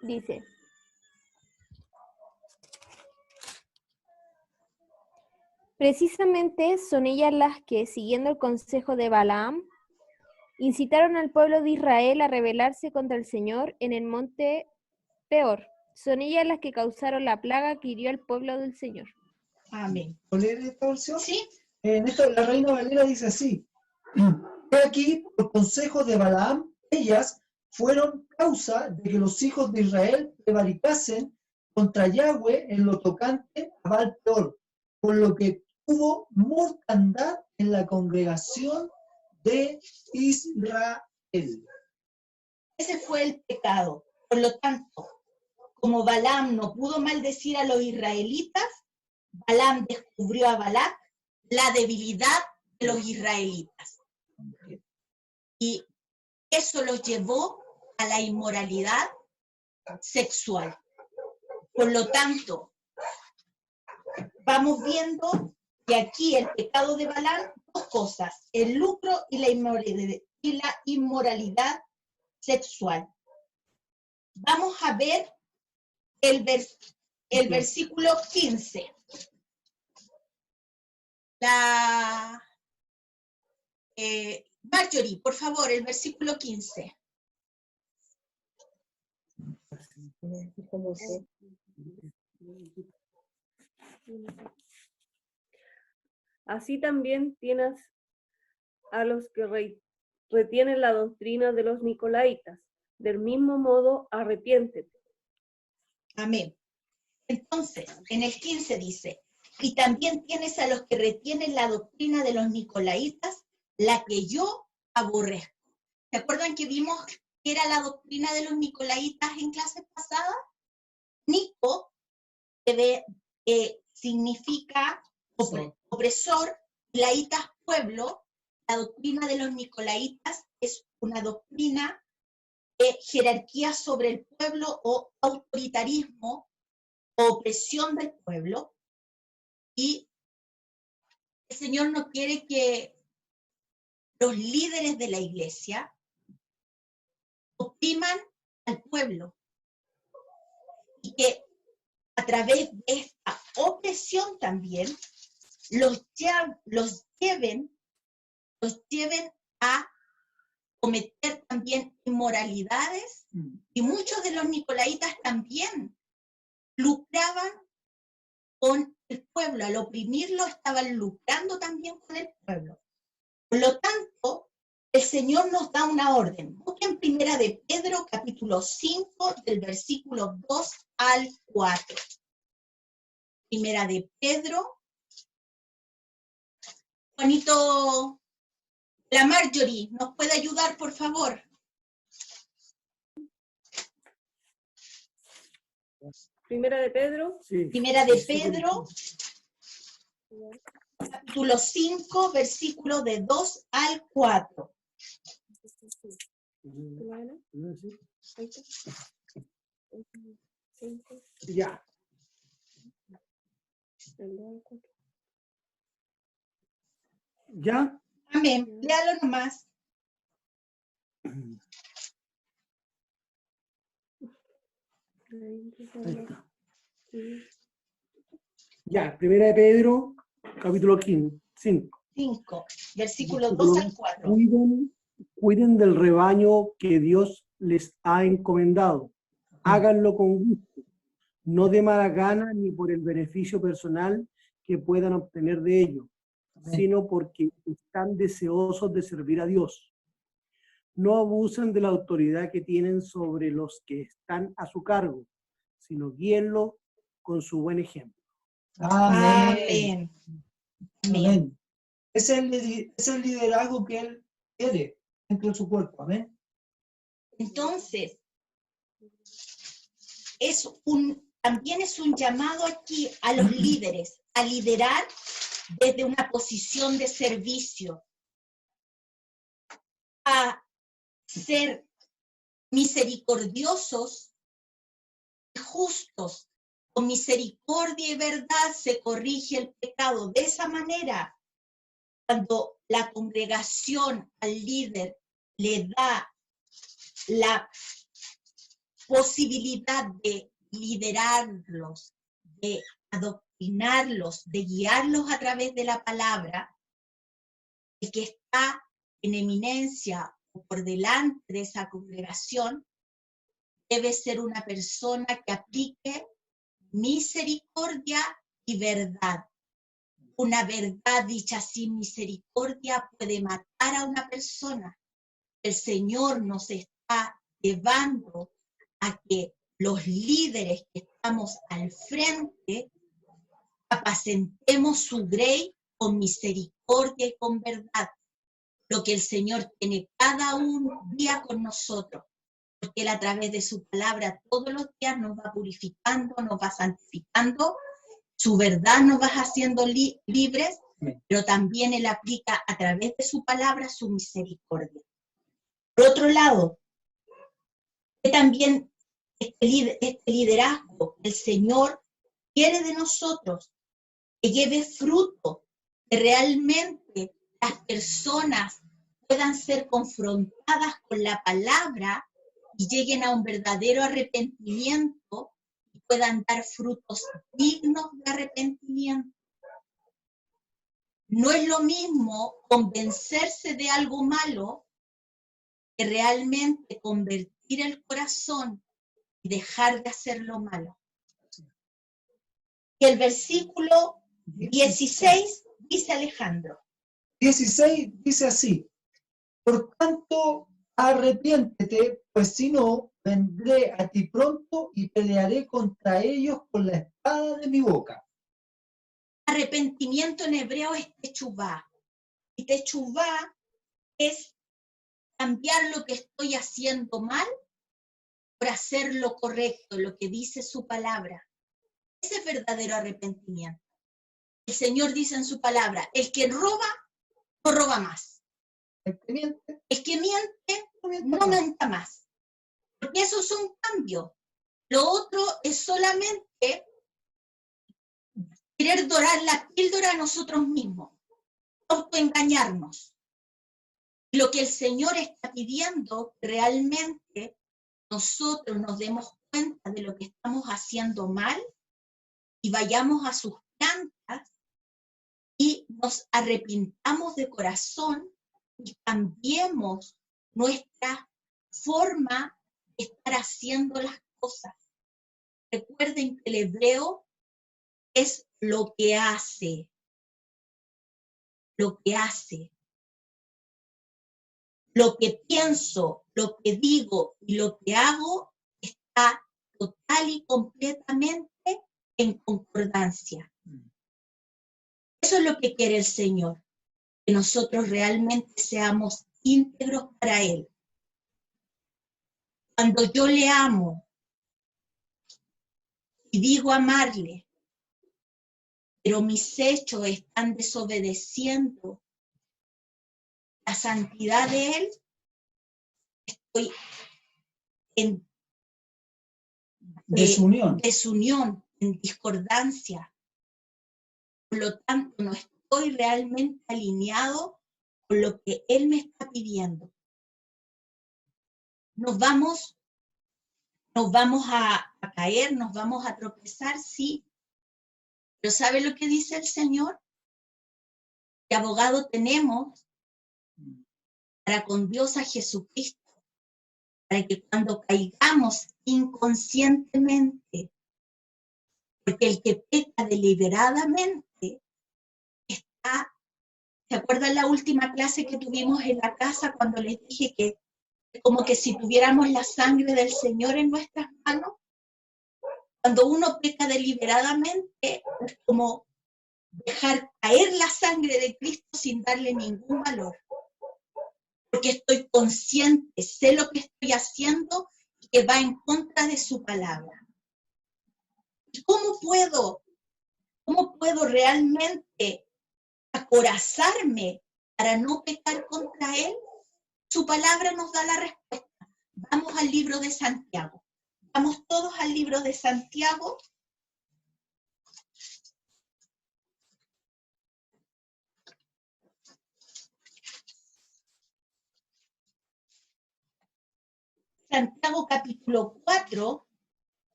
Dice: precisamente son ellas las que, siguiendo el consejo de Balaam, incitaron al pueblo de Israel a rebelarse contra el Señor en el monte Peor. Son ellas las que causaron la plaga que hirió al pueblo del Señor. Amén. ¿Puedo leer esta versión? ¿Sí? En esto, la Reina Valera dice así: he aquí, por consejo de Balaam, ellas fueron causa de que los hijos de Israel prevaricasen contra Yahweh en lo tocante a Baal Peor, por lo que hubo mortandad en la congregación de Israel. Ese fue el pecado. Por lo tanto, como Balaam no pudo maldecir a los israelitas, Balaam descubrió a Balac la debilidad de los israelitas. Y eso los llevó a la inmoralidad sexual. Por lo tanto, vamos viendo que aquí el pecado de Balaam, dos cosas: el lucro y la inmoralidad sexual. Vamos a ver el versículo 15. Marjorie, por favor, el versículo 15. Así también tienes a los que retienen la doctrina de los nicolaitas. Del mismo modo, arrepiéntete. Amén. Entonces, en el 15 dice: y también tienes a los que retienen la doctrina de los nicolaitas, la que yo aborrezco. ¿Se acuerdan que vimos que era la doctrina de los nicolaitas en clases pasadas? Nico significa opresor, laitas pueblo. La doctrina de los nicolaitas es una doctrina de jerarquía sobre el pueblo o autoritarismo o opresión del pueblo. Y el Señor no quiere que los líderes de la iglesia opriman al pueblo y que a través de esta opresión también los lleven a cometer también inmoralidades. Y muchos de los nicolaitas también lucraban con el pueblo. Al oprimirlo estaban lucrando también con el pueblo. Por lo tanto, el Señor nos da una orden. Busquen Primera de Pedro, capítulo 5, del versículo 2 al 4. Primera de Pedro. Juanito, la Marjorie, ¿nos puede ayudar, por favor? Primera de Pedro. Sí. Primera de Pedro, capítulo 5, versículo de 2 al 4. Ya. ¿Ya? Amén. Léalo nomás. Ahí está. Ya, Primera de Pedro, capítulo 5. 5, versículo 2 al 4. Cuiden del rebaño que Dios les ha encomendado. Háganlo con gusto, no de mala gana ni por el beneficio personal que puedan obtener de ello, sino porque están deseosos de servir a Dios. No abusen de la autoridad que tienen sobre los que están a su cargo, sino guíenlo con su buen ejemplo. Amén. Amén. Amén. Ese es el liderazgo que Él quiere dentro de su cuerpo. Amén. Entonces, también es un llamado aquí a los líderes, a liderar desde una posición de servicio, a ser misericordiosos y justos. Con misericordia y verdad se corrige el pecado. De esa manera, cuando la congregación al líder le da la posibilidad de liderarlos, de adoctrinarlos, de guiarlos a través de la palabra, el que está en eminencia o por delante de esa congregación debe ser una persona que aplique misericordia y verdad. Una verdad dicha sin misericordia puede matar a una persona. El Señor nos está llevando a que los líderes que estamos al frente apacentemos su grey con misericordia y con verdad. Lo que el Señor tiene cada un día con nosotros. Porque Él a través de su palabra todos los días nos va purificando, nos va santificando, su verdad nos va haciendo libres, pero también Él aplica a través de su palabra su misericordia. Por otro lado, que también este liderazgo el Señor quiere de nosotros, que lleve fruto, que realmente las personas puedan ser confrontadas con la palabra y lleguen a un verdadero arrepentimiento y puedan dar frutos dignos de arrepentimiento. No es lo mismo convencerse de algo malo que realmente convertir el corazón y dejar de hacer lo malo. Y el versículo 16 dice Alejandro. 16 dice así: por tanto, arrepiéntete, pues si no, vendré a ti pronto y pelearé contra ellos con la espada de mi boca. Arrepentimiento en hebreo es techuvá. Y techuvá es cambiar lo que estoy haciendo mal por hacer lo correcto, lo que dice su palabra. Ese es verdadero arrepentimiento. El Señor dice en su palabra, el que roba, no roba más. El que miente, no mienta más. Porque eso es un cambio. Lo otro es solamente querer dorar la píldora a nosotros mismos, autoengañarnos. Lo que el Señor está pidiendo, realmente nosotros nos demos cuenta de lo que estamos haciendo mal y vayamos a sus plantas y nos arrepintamos de corazón y cambiemos nuestra forma de estar haciendo las cosas. Recuerden que el hebreo es lo que hace. Lo que hace. Lo que pienso, lo que digo y lo que hago está total y completamente en concordancia. Eso es lo que quiere el Señor, que nosotros realmente seamos íntegros para Él. Cuando yo le amo y digo amarle, pero mis hechos están desobedeciendo la santidad de Él, estoy en desunión, en discordancia. Por lo tanto, no estoy realmente alineado con lo que Él me está pidiendo. Nos vamos a caer, nos vamos a tropezar, sí. Pero ¿sabe lo que dice el Señor? Que abogado tenemos para con Dios a Jesucristo, para que cuando caigamos inconscientemente, porque el que peca deliberadamente está, ¿se acuerdan la última clase que tuvimos en la casa cuando les dije que como que si tuviéramos la sangre del Señor en nuestras manos? Cuando uno peca deliberadamente, es como dejar caer la sangre de Cristo sin darle ningún valor. Porque estoy consciente, sé lo que estoy haciendo y que va en contra de su palabra. ¿Y cómo puedo realmente acorazarme para no pecar contra Él? Su palabra nos da la respuesta. Vamos al libro de Santiago. Vamos todos al libro de Santiago. Santiago capítulo 4.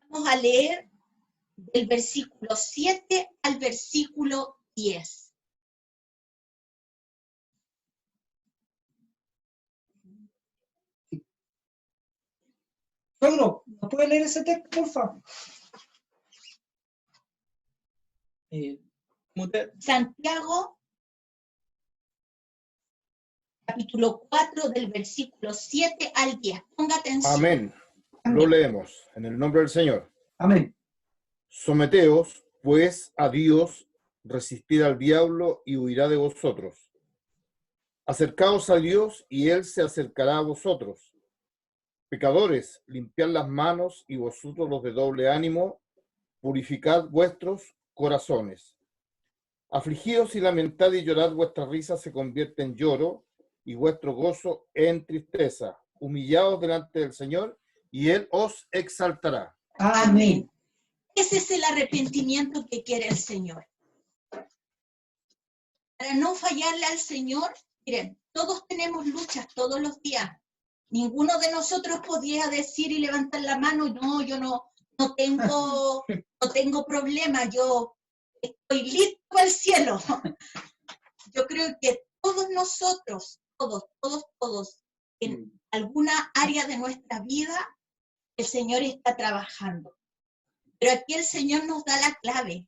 Vamos a leer del versículo 7 al versículo 10. Pedro, ¿nos puede leer ese texto, por favor? Santiago, capítulo 4, del versículo 7 al 10. Ponga atención. Amén. Lo leemos en el nombre del Señor. Amén. Someteos, pues, a Dios, resistid al diablo y huirá de vosotros. Acercaos a Dios y Él se acercará a vosotros. Pecadores, limpiad las manos y vosotros los de doble ánimo, purificad vuestros corazones. Afligidos y lamentad y llorad, vuestra risa se convierte en lloro y vuestro gozo en tristeza. Humillaos delante del Señor y Él os exaltará. Amén. Ese es el arrepentimiento que quiere el Señor. Para no fallarle al Señor, miren, todos tenemos luchas todos los días. Ninguno de nosotros podía decir y levantar la mano, no, yo no tengo problema, yo estoy listo para el cielo. Yo creo que todos nosotros, todos, en alguna área de nuestra vida, el Señor está trabajando. Pero aquí el Señor nos da la clave.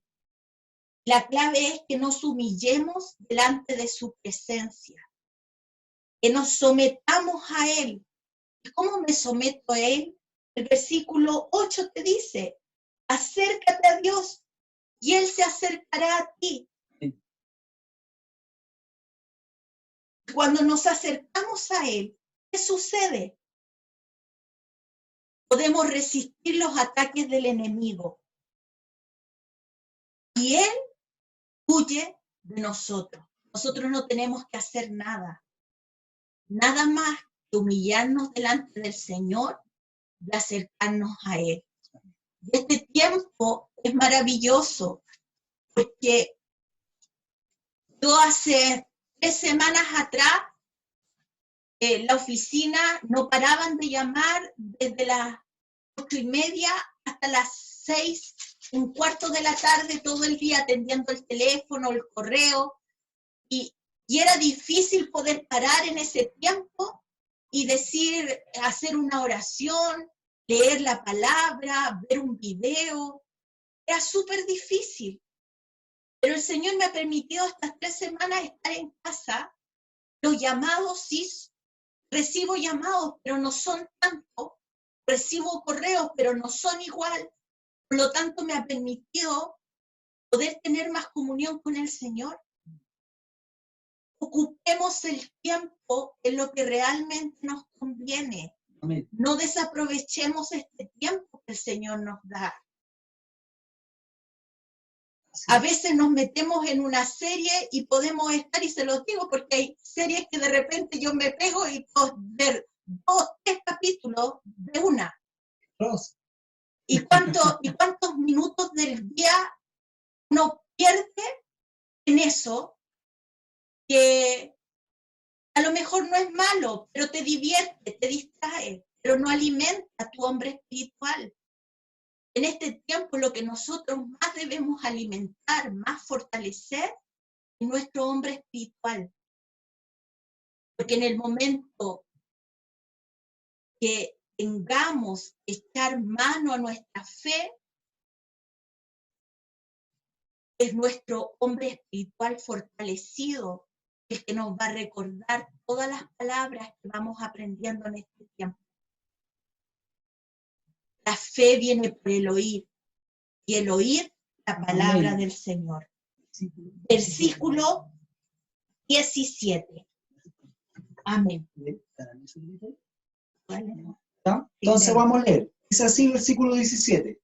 La clave es que nos humillemos delante de su presencia, que nos sometamos a Él. ¿Y cómo me someto a Él? El versículo 8 te dice, acércate a Dios y Él se acercará a ti. Cuando nos acercamos a Él, ¿qué sucede? Podemos resistir los ataques del enemigo. Y Él huye de nosotros. Nosotros no tenemos que hacer nada. Nada más que humillarnos delante del Señor y acercarnos a Él. Y este tiempo es maravilloso, porque yo hace 3 semanas atrás, la oficina no paraban de llamar desde las 8:30 hasta las 6:15 de la tarde, todo el día atendiendo el teléfono, el correo, y era difícil poder parar en ese tiempo y decir, hacer una oración, leer la palabra, ver un video. Era súper difícil. Pero el Señor me ha permitido estas 3 semanas estar en casa. Los llamados, sí, recibo llamados, pero no son tantos. Recibo correos, pero no son igual. Por lo tanto, me ha permitido poder tener más comunión con el Señor. Ocupemos el tiempo en lo que realmente nos conviene. Amén. No desaprovechemos este tiempo que el Señor nos da. A veces nos metemos en una serie y podemos estar, y se los digo porque hay series que de repente yo me pego y puedo ver 2, 3 capítulos de una. ¿Y cuántos minutos del día uno pierde en eso? Que a lo mejor no es malo, pero te divierte, te distrae, pero no alimenta a tu hombre espiritual. En este tiempo lo que nosotros más debemos alimentar, más fortalecer, es nuestro hombre espiritual. Porque en el momento que tengamos que echar mano a nuestra fe, es nuestro hombre espiritual fortalecido el que nos va a recordar todas las palabras que vamos aprendiendo en este tiempo. La fe viene por el oír, y el oír la palabra del Señor. Versículo 17. Amén. Entonces vamos a leer. Dice así el versículo 17.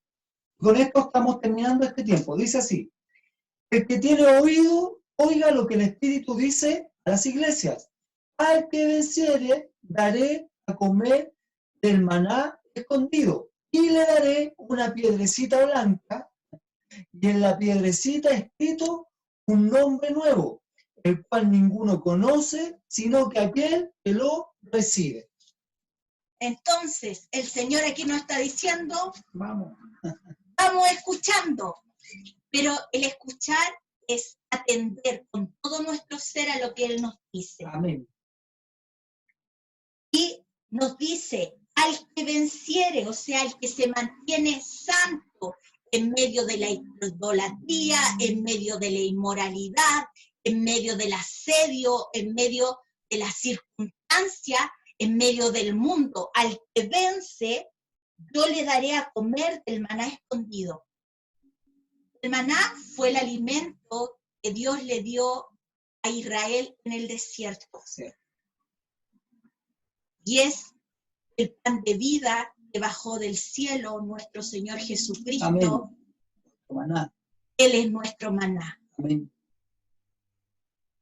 Con esto estamos terminando este tiempo. Dice así. El que tiene oído, oiga lo que el Espíritu dice a las iglesias. Al que venciere, daré a comer del maná escondido. Y le daré una piedrecita blanca, y en la piedrecita escrito un nombre nuevo, el cual ninguno conoce, sino que aquel que lo recibe. Entonces, el Señor aquí nos está diciendo, Vamos escuchando, pero el escuchar es atender con todo nuestro ser a lo que Él nos dice. Amén. Y nos dice, al que venciere, o sea, al que se mantiene santo en medio de la idolatría, en medio de la inmoralidad, en medio del asedio, en medio de la circunstancia, en medio del mundo, al que vence, yo le daré a comer del maná escondido. El maná fue el alimento que Dios le dio a Israel en el desierto. Sí. Y es el pan de vida que bajó del cielo, nuestro Señor Jesucristo. Amén. Maná. Él es nuestro maná. Amén.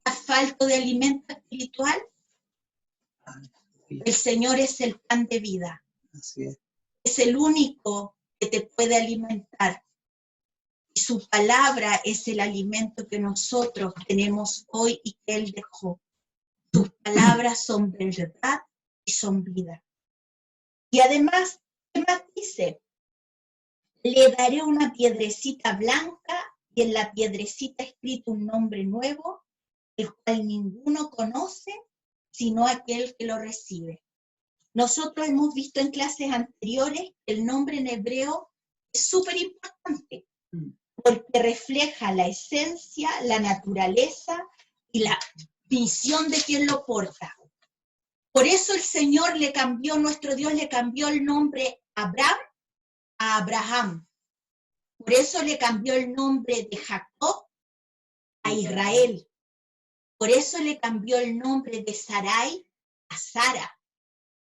¿Estás falto de alimento espiritual? El Señor es el pan de vida. Así es. Es el único que te puede alimentar. Y su palabra es el alimento que nosotros tenemos hoy y que Él dejó. Sus palabras son verdad y son vida. Y además, ¿qué más dice? Le daré una piedrecita blanca y en la piedrecita escrito un nombre nuevo, el cual ninguno conoce, sino aquel que lo recibe. Nosotros hemos visto en clases anteriores que el nombre en hebreo es súper importante, porque refleja la esencia, la naturaleza y la visión de quien lo porta. Por eso el Señor le cambió, nuestro Dios le cambió el nombre Abraham a Abraham. Por eso le cambió el nombre de Jacob a Israel. Por eso le cambió el nombre de Sarai a Sara.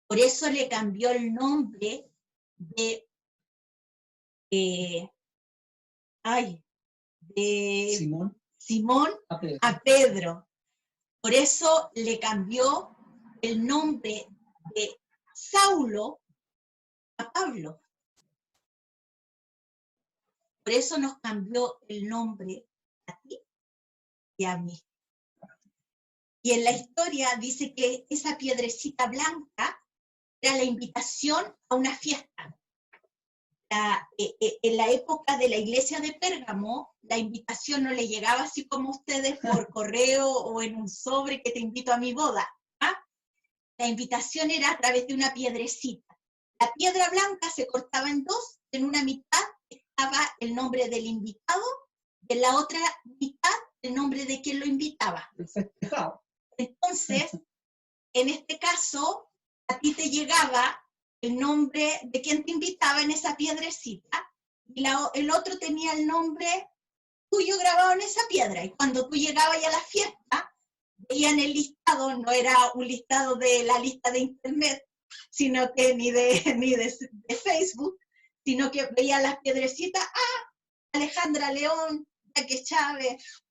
Por eso le cambió el nombre de Simón a Pedro. Por eso le cambió el nombre de Saulo a Pablo. Por eso nos cambió el nombre a ti y a mí. Y en la historia dice que esa piedrecita blanca era la invitación a una fiesta. En la época de la iglesia de Pérgamo, la invitación no le llegaba así como a ustedes por correo o en un sobre que te invito a mi boda. La invitación era a través de una piedrecita. La piedra blanca se cortaba en dos, en una mitad estaba el nombre del invitado, en la otra mitad el nombre de quien lo invitaba. Entonces, en este caso, a ti te llegaba el nombre de quien te invitaba en esa piedrecita, y el otro tenía el nombre tuyo grabado en esa piedra, y cuando tú llegabas a la fiesta, veían el listado, no era un listado de la lista de internet, sino que ni de Facebook, sino que veían las piedrecitas, Alejandra León, Jaque Chávez,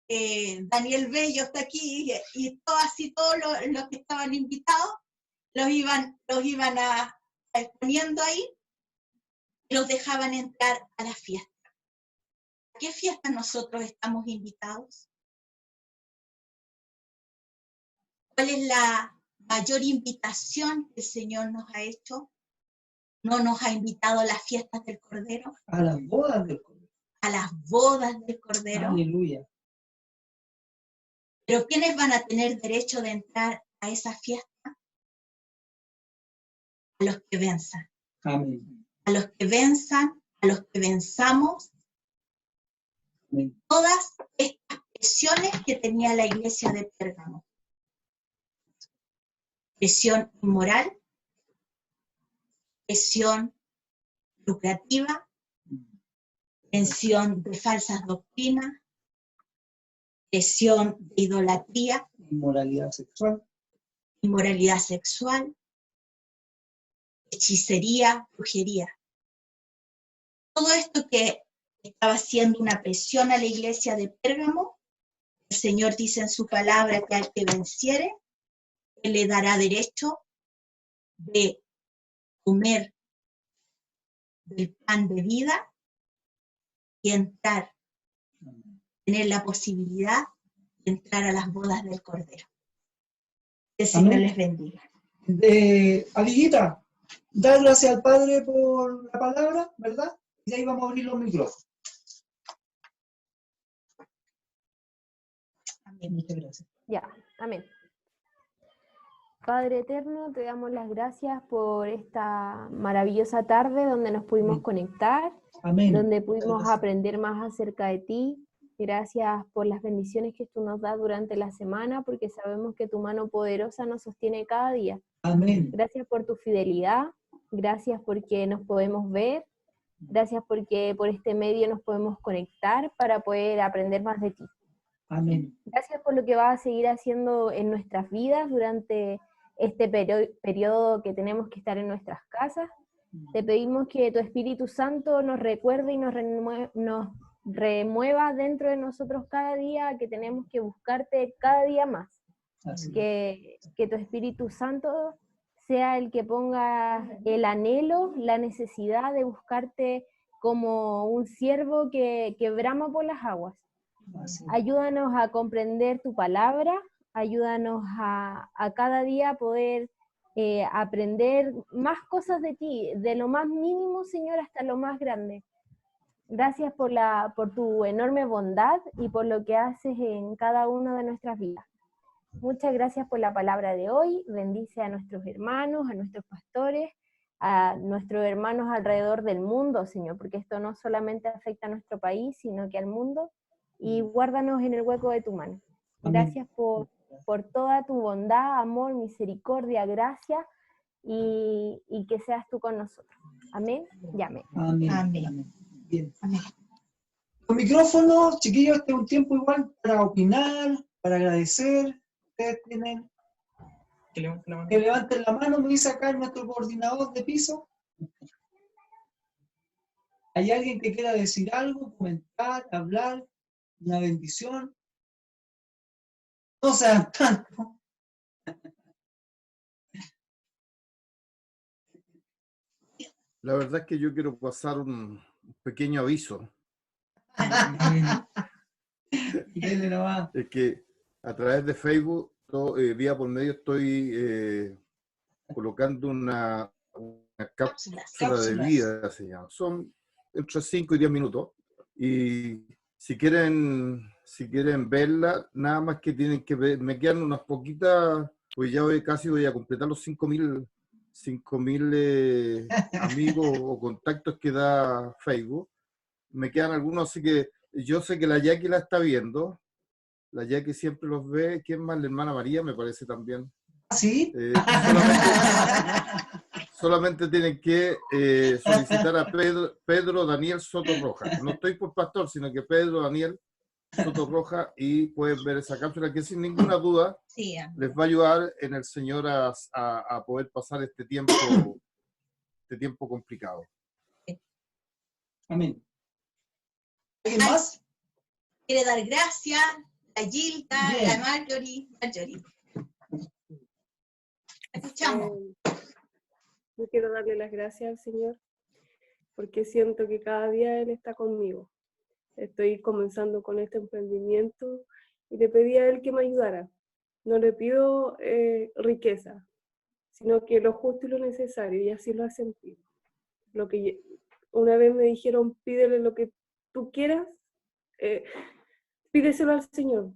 Daniel Bello está aquí, y todos los que estaban invitados, los iban poniendo ahí, y los dejaban entrar a la fiesta. ¿A qué fiesta nosotros estamos invitados? ¿Cuál es la mayor invitación que el Señor nos ha hecho? ¿No nos ha invitado a las fiestas del Cordero? A las bodas del Cordero. A las bodas del Cordero. Aleluya. Pero ¿quiénes van a tener derecho de entrar a esa fiesta? A los que venzan. Amén. A los que venzan, a los que venzamos. Amén. Todas estas presiones que tenía la iglesia de Pérgamo. Presión inmoral, presión lucrativa, presión de falsas doctrinas, presión de idolatría, Inmoralidad sexual, hechicería, brujería. Todo esto que estaba haciendo una presión a la iglesia de Pérgamo, el Señor dice en su palabra que al que venciere, Él le dará derecho de comer del pan de vida y entrar, tener la posibilidad de entrar a las bodas del Cordero. Que el Señor Amén. les bendiga. Amiguita, dar gracias al Padre por la palabra, ¿verdad? Y ahí vamos a abrir los micrófonos. Amén. Muchas gracias. Ya, amén. Padre eterno, te damos las gracias por esta maravillosa tarde donde nos pudimos Amén. conectar, Amén. donde pudimos Gracias. aprender más acerca de ti. Gracias por las bendiciones que tú nos das durante la semana, porque sabemos que tu mano poderosa nos sostiene cada día. Amén. Gracias por tu fidelidad, gracias porque nos podemos ver, gracias porque por este medio nos podemos conectar para poder aprender más de ti. Amén. Gracias por lo que vas a seguir haciendo en nuestras vidas durante este periodo que tenemos que estar en nuestras casas. Te pedimos que tu Espíritu Santo nos recuerde y nos remueva dentro de nosotros cada día, que tenemos que buscarte cada día más. Así. Que tu Espíritu Santo sea el que ponga el anhelo, la necesidad de buscarte como un siervo que brama por las aguas. Así. Ayúdanos a comprender tu palabra, ayúdanos a cada día poder aprender más cosas de ti, de lo más mínimo, Señor, hasta lo más grande. Gracias por tu enorme bondad y por lo que haces en cada una de nuestras vidas. Muchas gracias por la palabra de hoy. Bendice a nuestros hermanos, a nuestros pastores, a nuestros hermanos alrededor del mundo, Señor, porque esto no solamente afecta a nuestro país, sino que al mundo. Y guárdanos en el hueco de tu mano. Gracias por toda tu bondad, amor, misericordia, gracia, y que seas tú con nosotros. Amén y amén. Amén. Amén. Amén. Bien. Amén. Los micrófonos, chiquillos, este es un tiempo igual para opinar, para agradecer. Ustedes tienen Que levante la mano. que levanten la mano, me dice acá nuestro coordinador de piso. ¿Hay alguien que quiera decir algo, comentar, hablar, una bendición? No sean tanto. La verdad es que yo quiero pasar un pequeño aviso. Dele nomás. Es que a través de Facebook, día por medio, estoy colocando una cápsula de Cápsulas. vida, se llama. Son entre 5 y 10 minutos. Y si quieren verla, nada más que tienen que ver, me quedan unas poquitas, pues ya casi voy a completar los 5.000 amigos o contactos que da Facebook. Me quedan algunos, así que yo sé que la Jackie la está viendo. La Jackie siempre los ve. ¿Quién más? La hermana María, me parece también. ¿Sí? Solamente tienen que solicitar a Pedro Daniel Soto Roja. No estoy por pastor, sino que Pedro Daniel Soto Roja, y pueden ver esa cápsula que sin ninguna duda Sí, les va a ayudar en el Señor a poder pasar este tiempo complicado. Amén. ¿Alguien más? quiere dar gracias, la Gilda, Bien. la Marjorie. Escuchamos. Yo quiero darle las gracias al Señor porque siento que cada día Él está conmigo. Estoy comenzando con este emprendimiento y le pedí a Él que me ayudara. No le pido riqueza, sino que lo justo y lo necesario, y así lo ha sentido. Una vez me dijeron, pídele lo que tú quieras, pídeselo al Señor,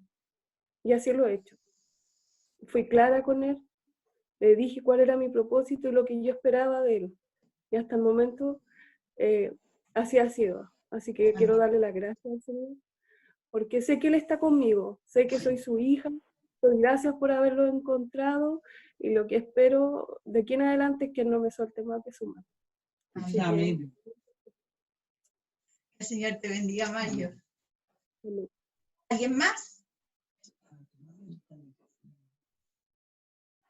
y así lo he hecho. Fui clara con Él, le dije cuál era mi propósito y lo que yo esperaba de Él, y hasta el momento así ha sido. Así que quiero darle las gracias al Señor porque sé que Él está conmigo, sé que soy su hija, doy gracias por haberlo encontrado, y lo que espero de aquí en adelante es que Él no me suelte más de su mano. Así que, Amén. Que el Señor te bendiga, Mario. amén. ¿Alguien más?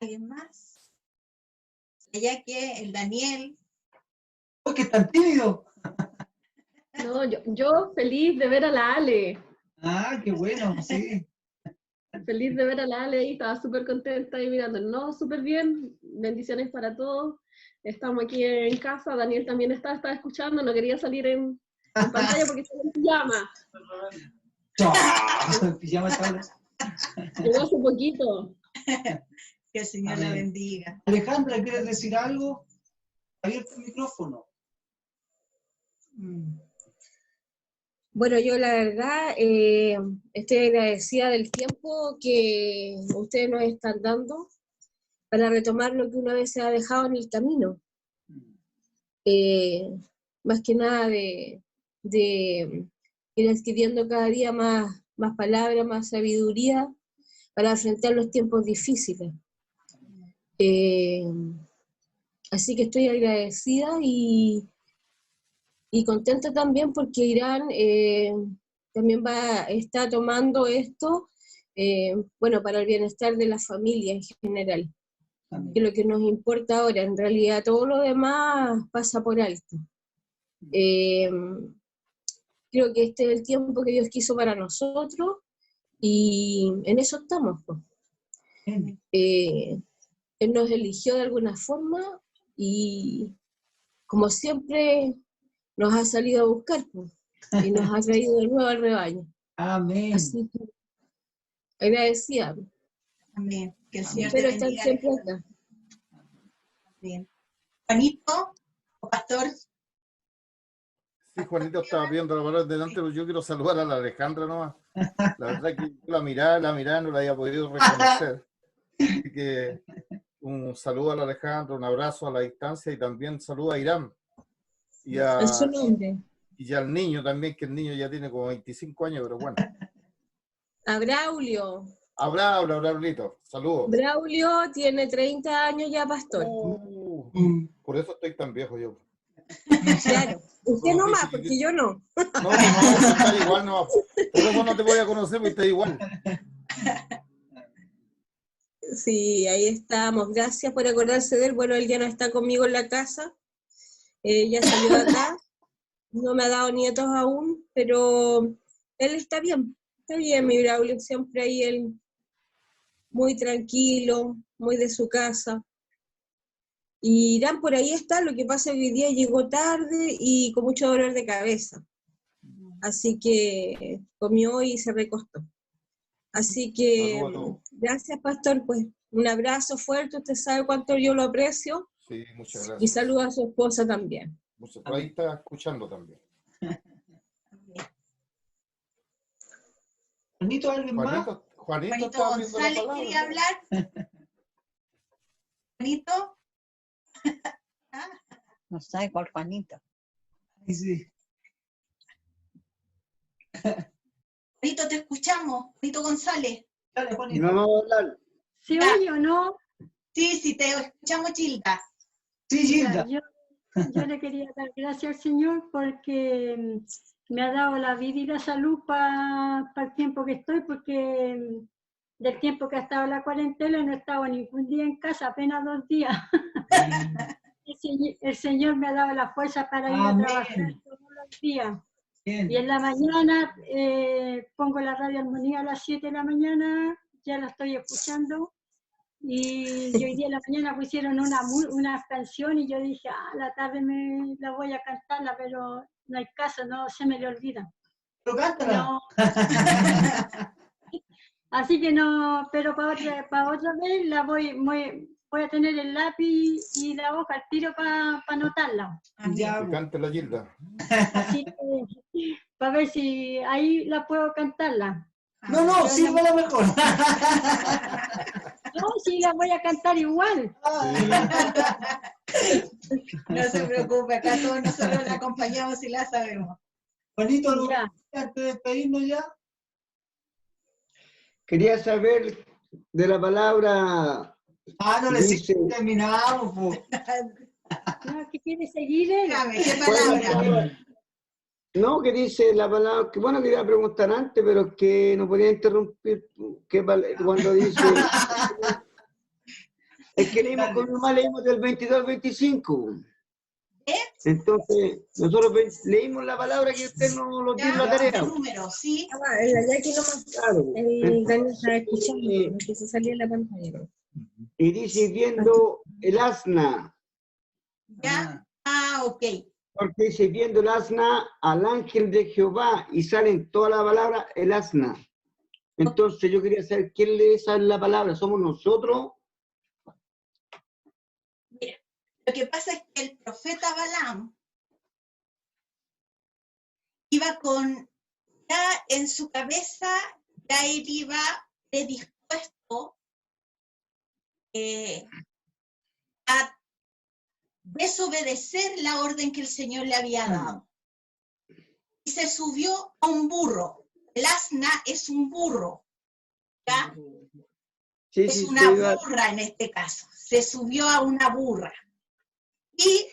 ¿Alguien más? Ya que el Daniel. ¡Oh, que tan tímido! No, yo feliz de ver a la Ale. Ah, qué bueno, sí. Feliz de ver a la Ale ahí, estaba súper contenta y mirando. No, súper bien, bendiciones para todos. Estamos aquí en casa, Daniel también estaba escuchando, no quería salir en pantalla porque estaba en pijama. Pijama estaba. Llegó hace poquito. Que el Señor la Amén. bendiga. Alejandra, ¿quieres decir algo? Abierto el micrófono. Bueno, yo la verdad estoy agradecida del tiempo que ustedes nos están dando para retomar lo que una vez se ha dejado en el camino. Más que nada de ir adquiriendo cada día más palabras, más sabiduría para enfrentar los tiempos difíciles. Así que estoy agradecida y contenta también porque Irán también está tomando esto, bueno, para el bienestar de la familia en general, que es lo que nos importa ahora. En realidad todo lo demás pasa por alto. Creo que este es el tiempo que Dios quiso para nosotros y en eso estamos, pues. Él nos eligió de alguna forma y como siempre nos ha salido a buscar, pues, y nos ha traído de nuevo al rebaño. Amén. Así que agradecida. Amén. Que el Señor Espero te estar bendiga. siempre acá. Bien. Juanito, o pastor. Sí, Juanito estaba viendo la palabra delante, pero yo quiero saludar a la Alejandra nomás. La verdad que yo la miraba, no la había podido reconocer. Así que un saludo a la Alejandra, un abrazo a la distancia y también saludo a Irán. Y En su nombre. y al niño también, que el niño ya tiene como 25 años, pero bueno. A Braulio. Braulito, saludos. Braulio tiene 30 años ya, pastor. Por eso estoy tan viejo yo. Claro. Usted no más, porque yo no. No, está igual, no. Por eso no te voy a conocer, porque está igual. Sí, ahí estamos. Gracias por acordarse de él. Bueno, él ya no está conmigo en la casa. Ya salió de acá. No me ha dado nietos aún, pero él está bien. Está bien, mi Braulio. Siempre ahí él muy tranquilo, muy de su casa. Y Irán por ahí está, lo que pasa es que hoy día llegó tarde y con mucho dolor de cabeza. Así que comió y se recostó. Así que gracias, pastor, pues un abrazo fuerte, usted sabe cuánto yo lo aprecio. Sí, muchas gracias. Y saluda a su esposa también. Por ahí está escuchando también. Juanito, ¿alguien más? Juanito estaba viendo la González palabra. quería hablar. Juanito. No sabe cuál Juanito. Sí. Juanito, te escuchamos. Juanito González. Dale, Juanito. ¿Y vamos a hablar? ¿Se oye o no? Sí, te escuchamos, Gilda. Sí, Gilda. Yo le quería dar gracias al Señor porque me ha dado la vida y la salud para el tiempo que estoy, porque del tiempo que ha estado la cuarentena no he estado ningún día en casa, apenas 2 días. El Señor me ha dado la fuerza para ir a trabajar todos los días. Bien. Y en la mañana pongo la Radio Armonía a las 7 de la mañana, ya la estoy escuchando. Y hoy día en la mañana pusieron una canción y yo dije, a la tarde me la voy a cantarla, pero no hay caso, no se me le olvida. Pero cántala. No. Así que no, pero para otra vez la voy a tener el lápiz y la hoja al tiro para anotarla. Que cante la Gilda. Así que para ver si ahí la puedo cantarla. No, sirve la mejor. No, sí, la voy a cantar igual. No se preocupe, acá todos nosotros la acompañamos y la sabemos. Juanito, antes de despedirnos ya. quería saber de la palabra. No le dice, terminamos, po. No, que quiere seguir él. ¿Qué palabra? No, que dice la palabra, que bueno, quería preguntar antes, pero que no podía interrumpir cuando dice. Es que leímos con mi mamá, leímos del 22 al 25. Entonces, nosotros leímos la palabra que usted no lo tiene en la tarea. Número, sí. Ya aquí nomás. Claro. El Daniel está escuchando, que se salía en la pantalla. Y dice viendo el asna. ¿Ya? Ok. Porque dice viendo el asna al ángel de Jehová y sale en toda la palabra el asna. Entonces yo quería saber quién lee esa la palabra. ¿Somos nosotros? Mira, lo que pasa es que el profeta Balaam iba con, ya en su cabeza, ya él iba predispuesto a desobedecer la orden que el Señor le había dado. Y se subió a un burro. El asna es un burro, ¿ya? Sí, es sí, una burra en este caso. Se subió a una burra. Y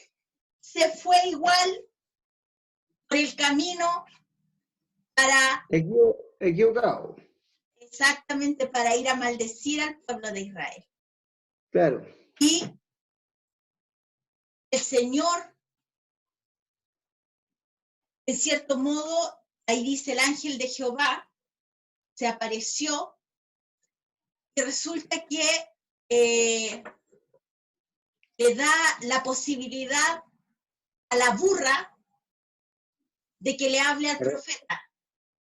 se fue igual por el camino para... Equivocado. Exactamente, para ir a maldecir al pueblo de Israel. Claro. Y el Señor, en cierto modo, ahí dice el ángel de Jehová, se apareció, y resulta que le da la posibilidad a la burra de que le hable al profeta.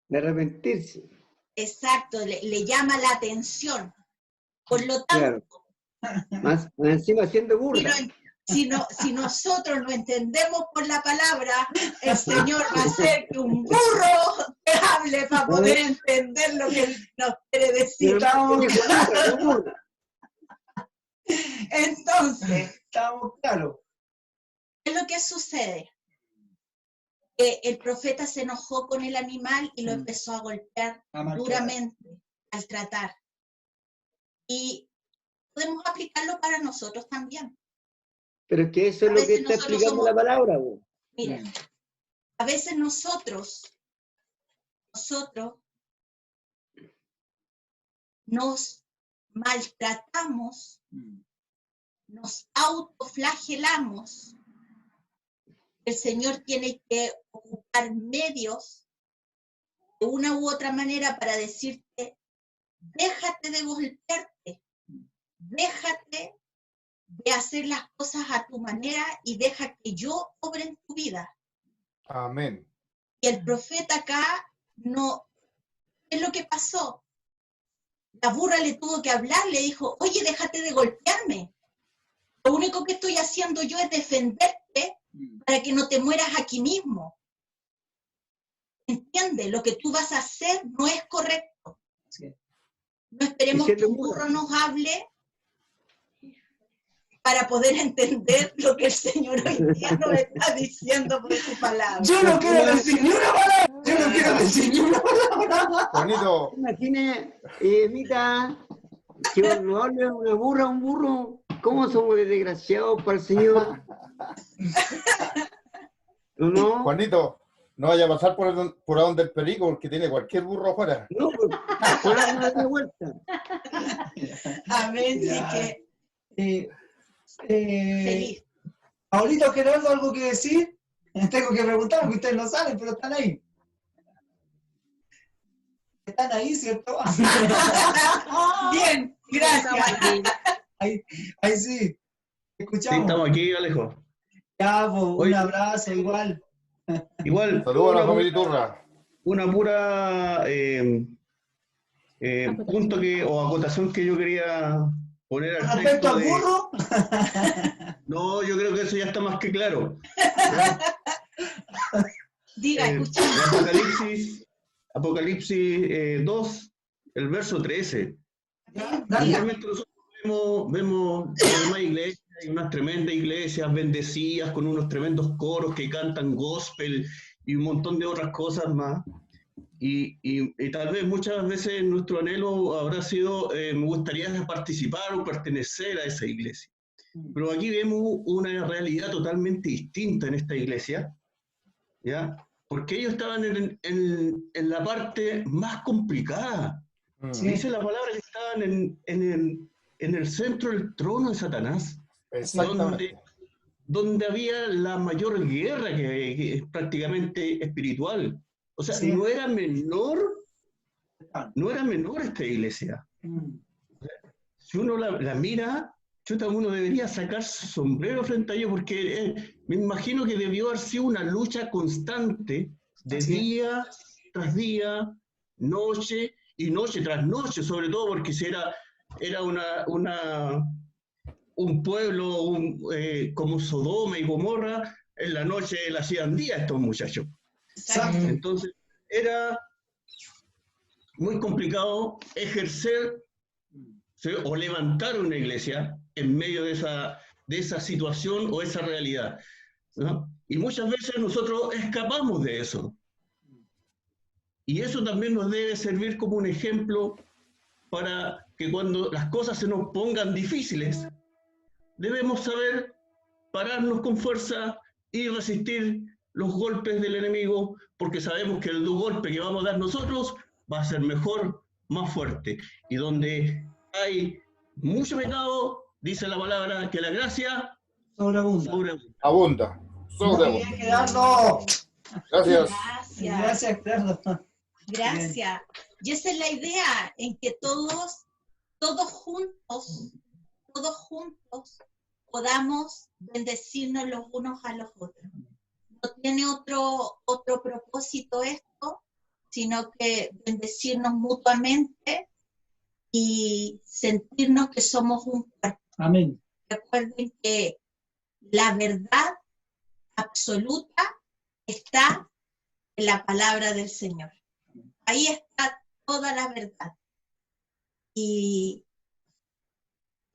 De arrepentirse. Exacto, le llama la atención. Por lo tanto, más encima siendo burra. Si nosotros lo entendemos por la palabra, el Señor va a hacer que un burro te hable para poder entender lo que nos quiere decir. Entonces, estamos claros. ¿qué es lo que sucede? Que el profeta se enojó con el animal y lo empezó a golpear duramente al tratar. Y podemos aplicarlo para nosotros también. Pero es que eso es lo que está explicando la palabra. Vos. Miren, a veces nosotros nos maltratamos, nos autoflagelamos. El Señor tiene que ocupar medios de una u otra manera para decirte, déjate de golpearte, déjate de hacer las cosas a tu manera y deja que yo obre en tu vida. Amén. Y el profeta acá no, ¿qué es lo que pasó? La burra le tuvo que hablar, le dijo, oye, déjate de golpearme. Lo único que estoy haciendo yo es defenderte para que no te mueras aquí mismo. ¿Entiendes? Lo que tú vas a hacer no es correcto. Sí. No esperemos que un burro nos hable para poder entender lo que el Señor hoy día nos está diciendo por su palabra. Yo no quiero decir ni una palabra. Yo no quiero decir ni una palabra. Juanito. Imagine, Mita, que no hable una burra, un burro. ¿Cómo somos desgraciados para el Señor? ¿No? Juanito, no vaya a pasar por donde el perico, porque tiene cualquier burro afuera. No, por ahí no de vuelta. Amén, sí que... feliz. Paulito, Gerardo, ¿algo que decir? Tengo que preguntar porque ustedes no saben, pero están ahí. Están ahí, ¿cierto? Bien, gracias. Ahí sí. Escuchamos. Sí, estamos aquí, Alejo. Ya, pues, un abrazo, igual. Igual. Saludos a la familia Iturra. Una pura punto o acotación que yo quería poner al ¿Respecto al burro? No, yo creo que eso ya está más que claro. Diga, escuchamos. Apocalipsis 2, el verso 13. Realmente nosotros vemos demás iglesias, hay unas tremendas iglesias bendecidas con unos tremendos coros que cantan gospel y un montón de otras cosas más. Y tal vez muchas veces nuestro anhelo habrá sido, me gustaría participar o pertenecer a esa iglesia. Pero aquí vemos una realidad totalmente distinta en esta iglesia, ¿ya? Porque ellos estaban en la parte más complicada. Sí. Dice la palabra que estaban en el centro del trono de Satanás, Exactamente. donde había la mayor guerra que es prácticamente espiritual. O sea, Sí. no era menor esta iglesia. Si uno la mira, uno debería sacar su sombrero frente a ellos, porque me imagino que debió haber sido una lucha constante de día tras día, noche y noche tras noche, sobre todo porque si era un pueblo como Sodoma y Gomorra, en la noche le hacían día a estos muchachos. Entonces era muy complicado ejercer, ¿sí?, o levantar una iglesia en medio de esa situación o esa realidad, ¿no? Y muchas veces nosotros escapamos de eso. Y eso también nos debe servir como un ejemplo para que cuando las cosas se nos pongan difíciles, debemos saber pararnos con fuerza y resistir los golpes del enemigo, porque sabemos que el golpe que vamos a dar nosotros va a ser mejor, más fuerte. Y donde hay mucho pecado, dice la palabra, que la gracia sobreabunda. Abunda. Sobreabunda. Hay que darnos. Gracias. Gracias, Carlos. Gracias. Y esa es la idea, en que todos juntos podamos bendecirnos los unos a los otros. No tiene otro propósito esto, sino que bendecirnos mutuamente y sentirnos que somos un cuerpo. Amén. Recuerden que la verdad absoluta está en la palabra del Señor. Ahí está toda la verdad. Y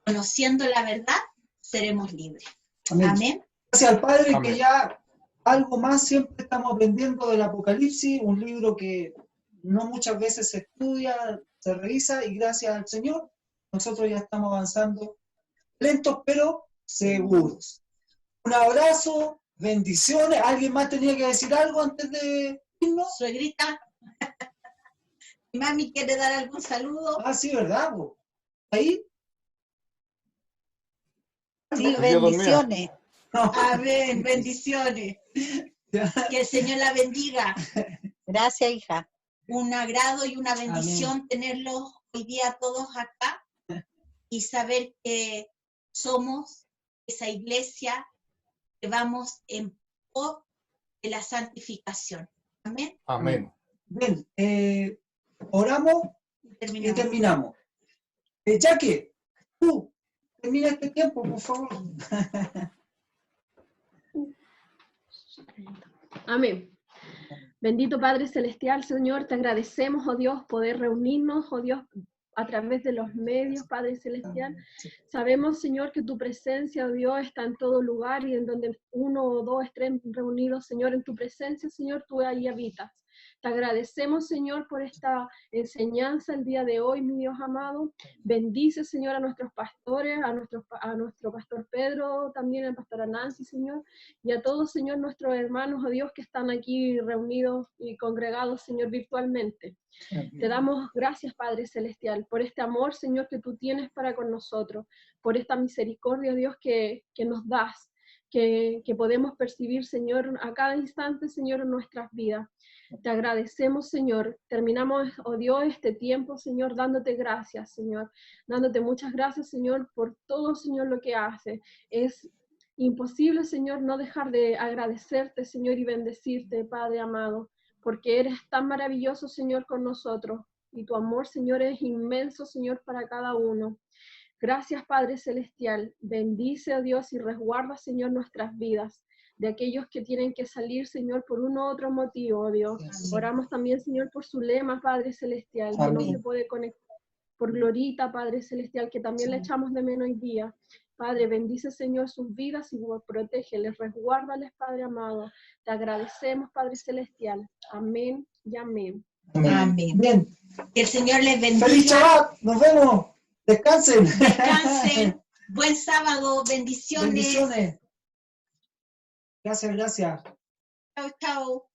conociendo la verdad, seremos libres. Amén. Amén. Gracias al Padre. Amén. Que ya algo más siempre estamos aprendiendo del Apocalipsis, un libro que no muchas veces se estudia, se revisa, y gracias al Señor nosotros ya estamos avanzando lentos pero seguros. Un abrazo, bendiciones. ¿Alguien más tenía que decir algo antes de irnos? Suegrita, mami quiere dar algún saludo. Ah, sí, ¿verdad? ¿Ahí? Sí, bendiciones. Amén, bendiciones. Que el Señor la bendiga. Gracias, hija. Un agrado y una bendición tenerlos hoy día todos acá y saber que somos esa iglesia que vamos en pos de la santificación. Amén. Amén. Bien, oramos y terminamos. Jaque, tú, termina este tiempo, por favor. Amén. Bendito Padre Celestial, Señor, te agradecemos, oh Dios, poder reunirnos, oh Dios, a través de los medios, Padre Celestial. Sabemos, Señor, que tu presencia, oh Dios, está en todo lugar, y en donde uno o dos estén reunidos, Señor, en tu presencia, Señor, tú ahí habitas. Te agradecemos, Señor, por esta enseñanza el día de hoy, mi Dios amado. Bendice, Señor, a nuestros pastores, a nuestro pastor Pedro, también al pastor Nancy, Señor, y a todos, Señor, nuestros hermanos, oh Dios, que están aquí reunidos y congregados, Señor, virtualmente. Te damos gracias, Padre Celestial, por este amor, Señor, que tú tienes para con nosotros, por esta misericordia, Dios, que nos das, que podemos percibir, Señor, a cada instante, Señor, en nuestras vidas. Te agradecemos, Señor. Terminamos, oh Dios, este tiempo, Señor, dándote gracias, Señor. Dándote muchas gracias, Señor, por todo, Señor, lo que hace. Es imposible, Señor, no dejar de agradecerte, Señor, y bendecirte, Padre amado, porque eres tan maravilloso, Señor, con nosotros. Y tu amor, Señor, es inmenso, Señor, para cada uno. Gracias, Padre Celestial. Bendice, oh Dios, y resguarda, Señor, nuestras vidas de aquellos que tienen que salir, Señor, por uno u otro motivo, oh Dios. Amén. Oramos también, Señor, por Zulema, Padre Celestial, que no se puede conectar. Por Glorita, Padre Celestial, que también le echamos de menos hoy día. Padre, bendice, Señor, sus vidas y protégeles, resguárdales, Padre amado. Te agradecemos, Padre Celestial. Amén y amén. Amén. Bien. Que el Señor les bendiga. ¡Feliz Shabbat! ¡Nos vemos! ¡Descansen! Descansen. Buen sábado. Bendiciones. Bendiciones. Gracias, gracias. Chao, chao.